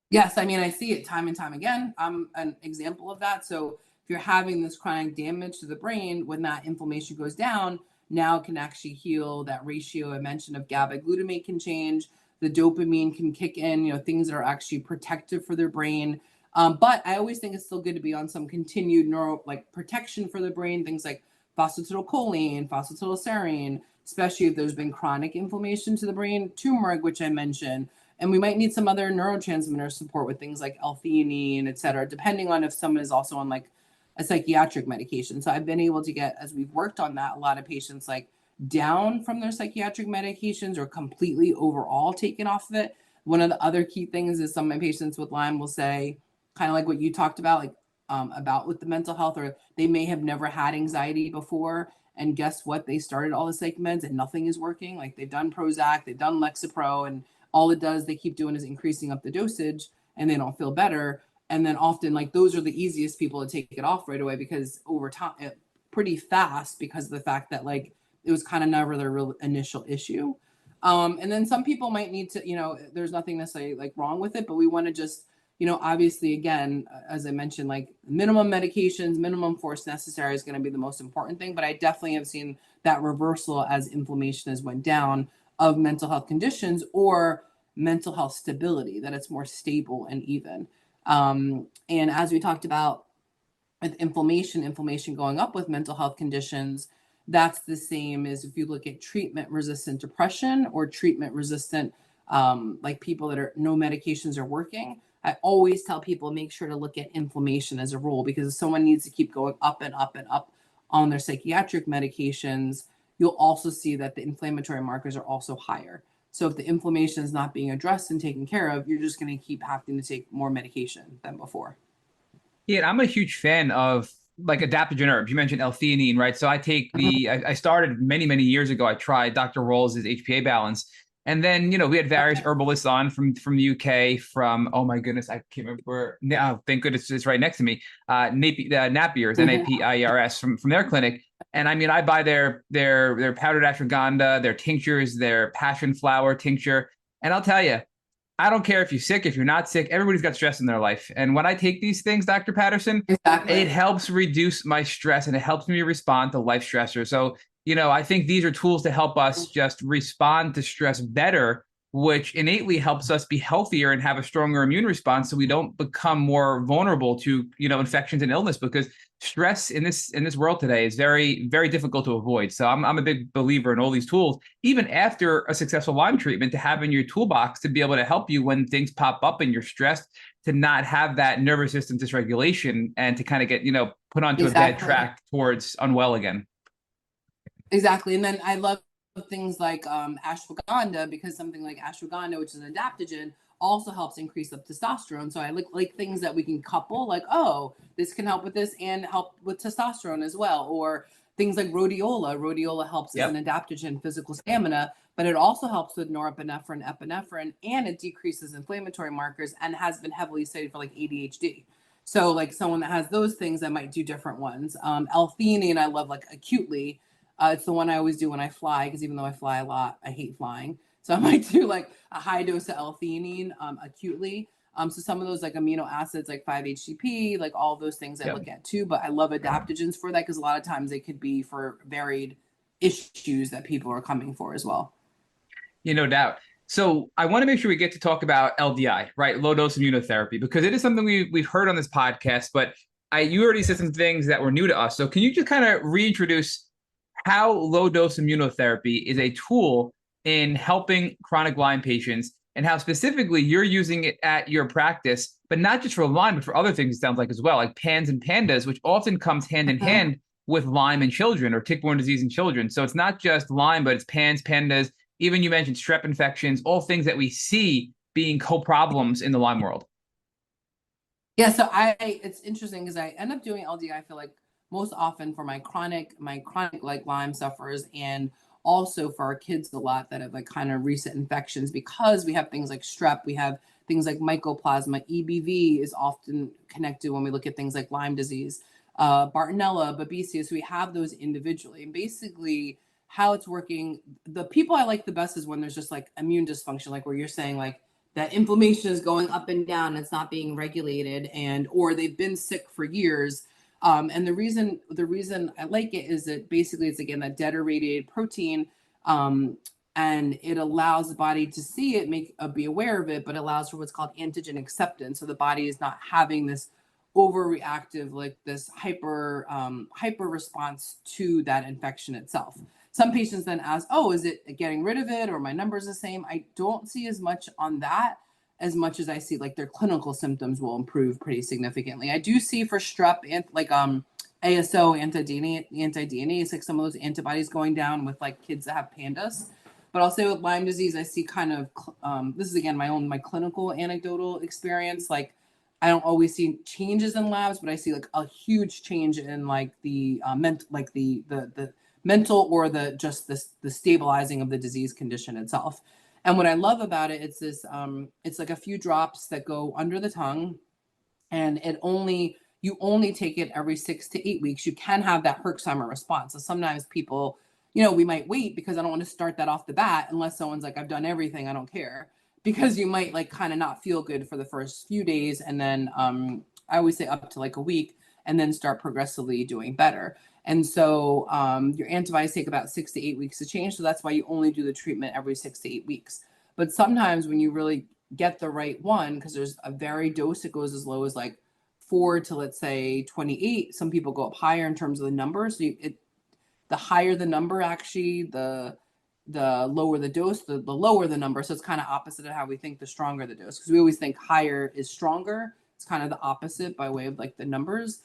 Yes, I mean, I see it time and time again. I'm an example of that. So if you're having this chronic damage to the brain, when that inflammation goes down, now it can actually heal. That ratio I mentioned of GABA glutamate can change. The dopamine can kick in, things that are actually protective for their brain. But I always think it's still good to be on some continued neuro like protection for the brain, things like phosphatidylcholine, phosphatidylserine, especially if there's been chronic inflammation to the brain, turmeric, which I mentioned. And we might need some other neurotransmitter support with things like L-theanine, et cetera, depending on if someone is also on like a psychiatric medication. So I've been able to get, as we've worked on that, a lot of patients like down from their psychiatric medications or completely overall taken off of it. One of the other key things is some of my patients with Lyme will say, kind of like what you talked about, like about with the mental health, or they may have never had anxiety before. And guess what? They started all the psych meds and nothing is working. Like they've done Prozac, they've done Lexapro, and all it does, they keep doing is increasing up the dosage and they don't feel better. And then often like those are the easiest people to take it off right away because over time, pretty fast because of the fact that like it was kind of never their real initial issue. And then some people might need to, there's nothing necessarily like wrong with it, but we want to just, obviously, again, as I mentioned, like minimum medications, minimum force necessary is going to be the most important thing. But I definitely have seen that reversal as inflammation has went down of mental health conditions or mental health stability, that it's more stable and even. And as we talked about with inflammation going up with mental health conditions, that's the same as if you look at treatment resistant depression or treatment resistant, like people that are no medications are working. I always tell people make sure to look at inflammation as a rule, because if someone needs to keep going up and up and up on their psychiatric medications, you'll also see that the inflammatory markers are also higher. So if the inflammation is not being addressed and taken care of, you're just going to keep having to take more medication than before. Yeah, I'm a huge fan of like adaptogen herbs. You mentioned L-theanine, right? So I take I started many, many years ago. I tried Dr. Roll's HPA balance. And then, we had various herbalists on from the UK, from, oh my goodness, I can't remember. Oh, thank goodness it's right next to me. Napier's, Napiers from their clinic. And I mean, I buy their powdered ashwagandha, their tinctures, their passion flower tincture. And I'll tell you, I don't care if you're sick, if you're not sick, everybody's got stress in their life. And when I take these things, Dr. Patterson, Exactly. it helps reduce my stress and it helps me respond to life stressors. So, I think these are tools to help us just respond to stress better, which innately helps us be healthier and have a stronger immune response so we don't become more vulnerable to, infections and illness, because stress in this world today is very, very difficult to avoid. So I'm a big believer in all these tools, even after a successful Lyme treatment, to have in your toolbox to be able to help you when things pop up and you're stressed, to not have that nervous system dysregulation and to kind of get, put onto a bad track towards unwell again. Exactly. And then I love things like ashwagandha, because something like ashwagandha, which is an adaptogen, also helps increase up testosterone. So I like things that we can couple, like, oh, this can help with this and help with testosterone as well. Or things like rhodiola. Rhodiola helps as an adaptogen, physical stamina, but it also helps with norepinephrine, epinephrine, and it decreases inflammatory markers and has been heavily studied for like ADHD. So like someone that has those things, I might do different ones. L-theanine, I love like acutely. It's the one I always do when I fly, because even though I fly a lot, I hate flying. So I might do like a high dose of L-theanine acutely. So some of those like amino acids, like 5-HTP, like all those things I Yep. look at too. But I love adaptogens for that, because a lot of times they could be for varied issues that people are coming for as well. No doubt. So I want to make sure we get to talk about LDI, right? Low dose immunotherapy, because it is something we've heard on this podcast, but you already said some things that were new to us. So can you just kind of reintroduce how low dose immunotherapy is a tool in helping chronic Lyme patients, and how specifically you're using it at your practice, but not just for Lyme, but for other things, it sounds like as well, like PANS and PANDAS, which often comes hand in hand with Lyme in children, or tick-borne disease in children. So it's not just Lyme, but it's PANS, PANDAS, even you mentioned strep infections, all things that we see being co-problems in the Lyme world. Yeah, so it's interesting because I end up doing LD, I feel like most often for my chronic like Lyme sufferers, and also for our kids a lot that have like kind of recent infections, because we have things like strep, we have things like mycoplasma, EBV is often connected when we look at things like Lyme disease, Bartonella, Babesia. So we have those individually, and basically how it's working, the people I like the best is when there's just like immune dysfunction, like where you're saying like that inflammation is going up and down, it's not being regulated, and or they've been sick for years. And the reason I like it is that basically it's again that deuterated protein, and it allows the body to see it, be aware of it, but allows for what's called antigen acceptance. So the body is not having this overreactive, like this hyper response to that infection itself. Some patients then ask, oh, is it getting rid of it, or my number's the same? I don't see as much on that, as much as I see like their clinical symptoms will improve pretty significantly. I do see for strep and like ASO, anti-DNA, it's like some of those antibodies going down with like kids that have pandas. But I'll say with Lyme disease, I see kind of this is again my clinical anecdotal experience. Like I don't always see changes in labs, but I see like a huge change in like the the mental, or the stabilizing of the disease condition itself. And what I love about it, it's like a few drops that go under the tongue, and you only take it every 6 to 8 weeks. You can have that Herxheimer response. So sometimes people, we might wait, because I don't want to start that off the bat unless someone's like, I've done everything, I don't care, because you might like kind of not feel good for the first few days, and then I always say up to like a week, and then start progressively doing better. And so your antibodies take about 6 to 8 weeks to change. So that's why you only do the treatment every 6 to 8 weeks. But sometimes when you really get the right one, because there's a varied dose, it goes as low as like 4 to let's say 28. Some people go up higher in terms of the number. So the higher the number, actually, the lower the dose, the lower the number. So it's kind of opposite of how we think, the stronger the dose, because we always think higher is stronger. It's kind of the opposite by way of like the numbers.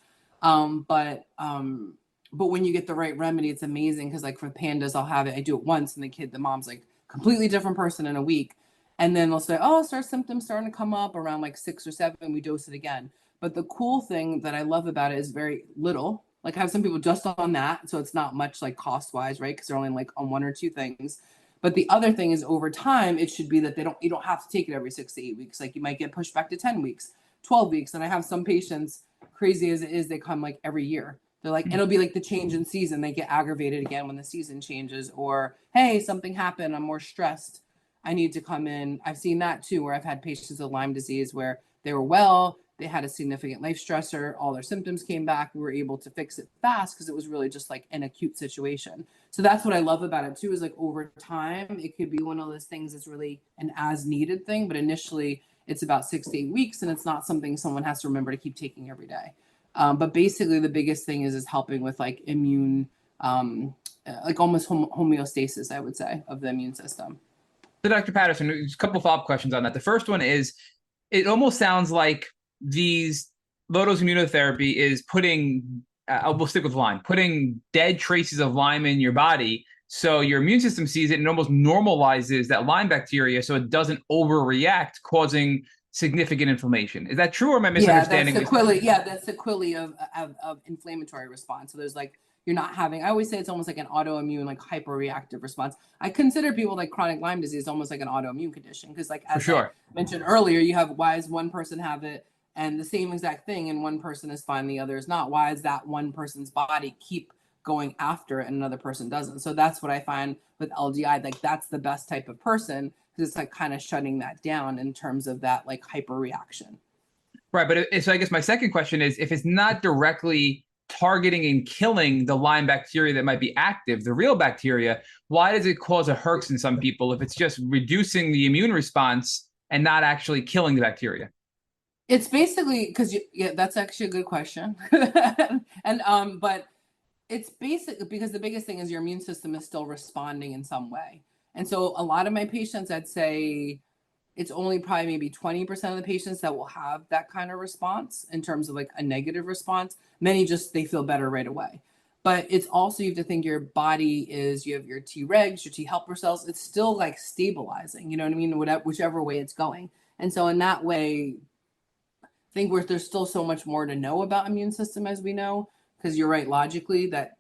But when you get the right remedy, it's amazing, because like for pandas, I'll have it, I do it once, and the mom's like completely different person in a week. And then they'll say, oh, symptoms starting to come up around like 6 or 7, we dose it again. But the cool thing that I love about it is very little. Like I have some people just on that, so it's not much like cost wise, right? Because they're only like on 1 or 2 things. But the other thing is, over time, it should be that you don't have to take it every 6 to 8 weeks. Like you might get pushed back to 10 weeks, 12 weeks. And I have some patients, crazy as it is, they come like every year. They're like, it'll be like the change in season. They get aggravated again when the season changes, or, hey, something happened, I'm more stressed, I need to come in. I've seen that too, where I've had patients with Lyme disease where they were well, they had a significant life stressor, all their symptoms came back. We were able to fix it fast, because it was really just like an acute situation. So that's what I love about it too, is like over time, it could be one of those things that's really an as needed thing. But initially, it's about 6 to 8 weeks, and it's not something someone has to remember to keep taking every day. But basically, the biggest thing is helping with like immune, like almost homeostasis, I would say, of the immune system. So, Dr. Patterson, there's a couple of follow-up questions on that. The first one is, it almost sounds like these low-dose immunotherapy is putting, we'll stick with Lyme, putting dead traces of Lyme in your body, so your immune system sees it and almost normalizes that Lyme bacteria so it doesn't overreact, causing significant inflammation. Is that true, or am I misunderstanding? That's the sequelae of inflammatory response. So there's like, you're not having, I always say it's almost like an autoimmune, like hyperreactive response. I consider people like chronic Lyme disease almost like an autoimmune condition, because like, For as I sure. mentioned earlier, you have, why does one person have it and the same exact thing, and one person is fine, the other is not. Why is that one person's body keep going after it and another person doesn't? So that's what I find with LDI, like that's the best type of person, because it's like kind of shutting that down in terms of that like hyper reaction. Right. But so I guess my second question is, if it's not directly targeting and killing the Lyme bacteria that might be active, the real bacteria, why does it cause a Herx in some people if it's just reducing the immune response and not actually killing the bacteria? It's basically because yeah, that's actually a good question. And but it's basically because the biggest thing is your immune system is still responding in some way. And so a lot of my patients, I'd say it's only probably maybe 20% of the patients that will have that kind of response in terms of like a negative response. Many just they feel better right away. But it's also, you have to think your body is, you have your T regs, your T helper cells, it's still like stabilizing, you know what I mean? Whatever, whichever way it's going. And so in that way, I think there's still so much more to know about immune system as we know, because you're right, logically, that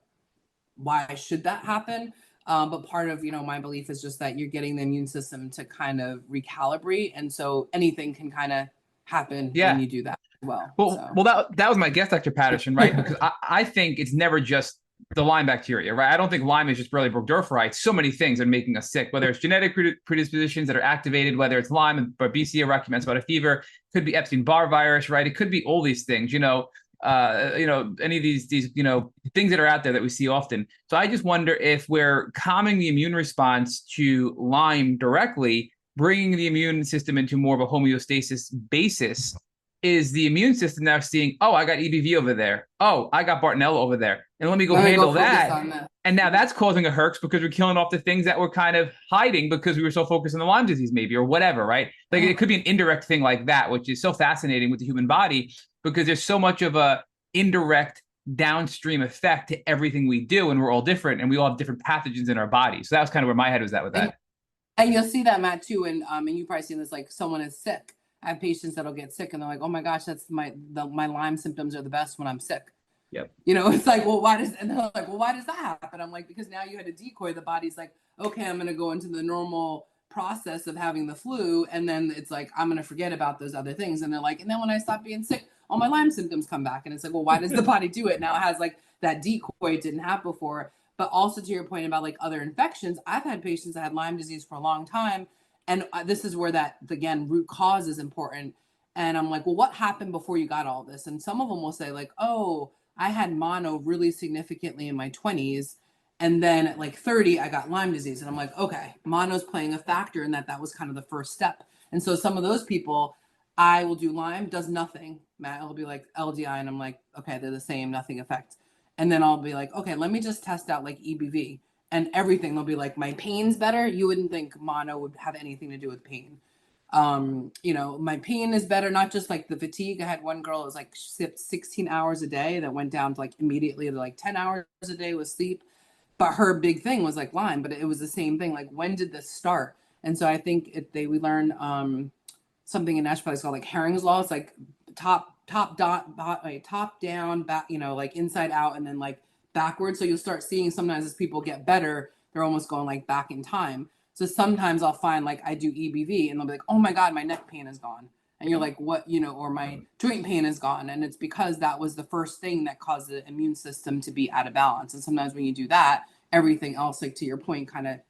why should that happen? But part of, my belief is just that you're getting the immune system to kind of recalibrate. And so anything can kind of happen when Yeah. you do that as well. Well, that was my guess, Dr. Patterson, right? Because I think it's never just the Lyme bacteria, right? I don't think Lyme is just really Burgdorferi. So many things are making us sick, whether it's genetic predispositions that are activated, whether it's Lyme, Babesia, Rocky spotted fever, could be Epstein-Barr virus, right? It could be all these things, any of these things that are out there that we see often. So I just wonder if we're calming the immune response to Lyme directly, bringing the immune system into more of a homeostasis basis. Is the immune system now seeing, oh, I got EBV over there. Oh, I got Bartonella over there. And let me go handle that. And now that's causing a Herx because we're killing off the things that were kind of hiding because we were so focused on the Lyme disease maybe, or whatever, right? Like it could be an indirect thing like that, which is so fascinating with the human body because there's so much of a indirect downstream effect to everything we do, and we're all different and we all have different pathogens in our body. So that was kind of where my head was at with that. And you'll see that, Matt, too, and you've probably seen this, like someone is sick. I have patients that'll get sick and they're like, oh my gosh, that's my Lyme symptoms are the best when I'm sick. Yep. It's like, well, why does that happen? I'm like, because now you had a decoy. The body's like, okay, I'm going to go into the normal process of having the flu. And then it's like, I'm going to forget about those other things. And they're like, and then when I stop being sick, all my Lyme symptoms come back. And it's like, well, why does the body do it? Now it has like that decoy it didn't have before. But also to your point about like other infections, I've had patients that had Lyme disease for a long time. And this is where that, again, root cause is important. And I'm like, well, what happened before you got all this? And some of them will say like, oh, I had mono really significantly in my 20s. And then at like 30, I got Lyme disease. And I'm like, okay, mono's playing a factor in that. That was kind of the first step. And so some of those people, I will do Lyme, does nothing. Matt will be like LDI. And I'm like, okay, they're the same, nothing affects. And then I'll be like, okay, let me just test out like EBV. And everything, they'll be like, my pain's better. You wouldn't think mono would have anything to do with pain. My pain is better, not just like the fatigue. I had one girl, it was like she slept 16 hours a day that went down to like immediately to like 10 hours a day with sleep. But her big thing was like Lyme, but it was the same thing. Like, when did this start? And so I think we learned something in naturopathy is called like Herring's law. It's like top down, back, like inside out, and then like backwards. So you'll start seeing sometimes as people get better, they're almost going like back in time. So sometimes I'll find like I do EBV and they'll be like, oh my God, my neck pain is gone. And you're like, what, or my joint pain is gone. And it's because that was the first thing that caused the immune system to be out of balance. And sometimes when you do that, everything else, like to your point, kind of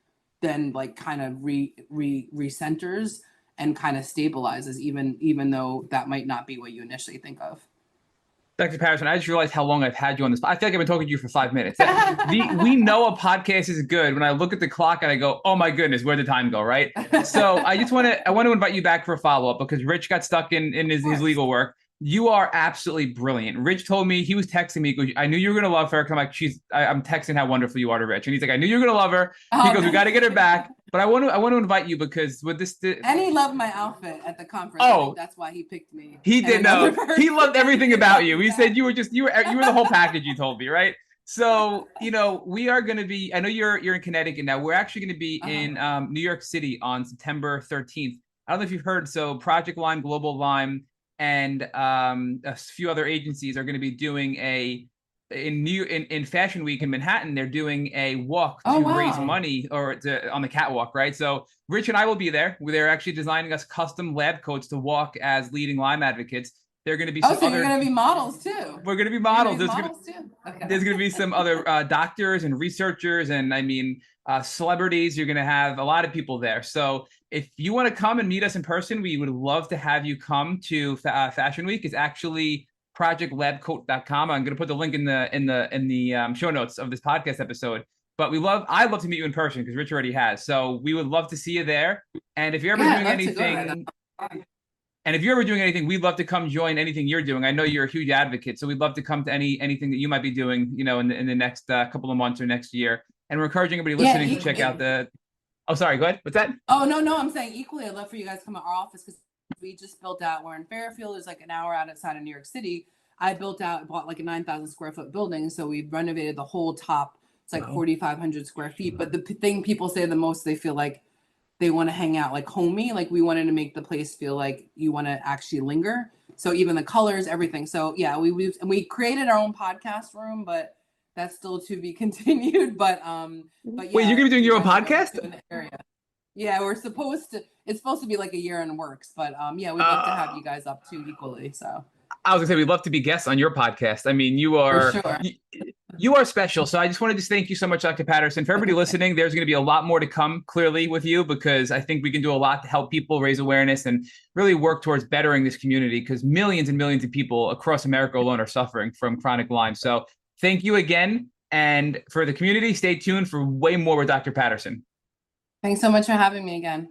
then like kind of recenters and kind of stabilizes, even though that might not be what you initially think of. Dr. Patterson, I just realized how long I've had you on this. I feel like I've been talking to you for 5 minutes. We know a podcast is good when I look at the clock and I go, oh my goodness, where'd the time go, right? So I want to invite you back for a follow-up because Rich got stuck in his legal work. You are absolutely brilliant. Rich told me, he was texting me, goes, I knew you were going to love her. I'm like, I'm texting how wonderful you are to Rich. And he's like, I knew you were going to love her. He goes, we got to get her back. But I want to invite you because with this. And he loved my outfit at the conference. Oh, that's why he picked me. He did know. He loved everything about you. He said you were the whole package, you told me, right? So, we are going to be, I know you're in Connecticut now. We're actually going to be in New York City on September 13th. I don't know if you've heard. So Project Lyme, Global Lyme, and a few other agencies are going to be doing in Fashion Week in Manhattan. They're doing a walk to raise money on the catwalk, right? So Rich and I will be there. They're actually designing us custom lab coats to walk as leading Lyme advocates. There are going to be Oh, some so other. you're going to be models too. We're going to be You're models. gonna be models too. Okay. There's going to be some other doctors and researchers, and I mean celebrities. You're going to have a lot of people there. So if you want to come and meet us in person, we would love to have you come to Fashion Week. It's actually projectlabcoat.com. I'm going to put the link in the show notes of this podcast episode. But I'd love to meet you in person because Rich already has. So we would love to see you there. And if you're ever doing anything, we'd love to come join anything you're doing. I know you're a huge advocate, so we'd love to come to anything that you might be doing, you know, in the next couple of months or next year. And we're encouraging everybody listening to check out the. Oh, sorry. Go ahead. What's that? Oh, no. I'm saying equally, I'd love for you guys to come to our office because we just built out. We're in Fairfield. It's like an hour outside of New York City. I bought like a 9,000 square foot building, so we renovated the whole top. It's like 4,500 square feet. But the thing people say the most, they feel like they want to hang out like homey. Like we wanted to make the place feel like you want to actually linger. So even the colors, everything. So yeah, we created our own podcast room, but that's still to be continued. But yeah. Wait, you're gonna be doing your own podcast? In the area. Yeah, it's supposed to be like a year in works, but yeah, we'd love to have you guys up too equally. So I was gonna say we'd love to be guests on your podcast. I mean, you are for sure. You are special. So I just wanted to thank you so much, Dr. Patterson. For everybody listening, there's going to be a lot more to come clearly with you because I think we can do a lot to help people raise awareness and really work towards bettering this community because millions and millions of people across America alone are suffering from chronic Lyme. So thank you again. And for the community, stay tuned for way more with Dr. Patterson. Thanks so much for having me again.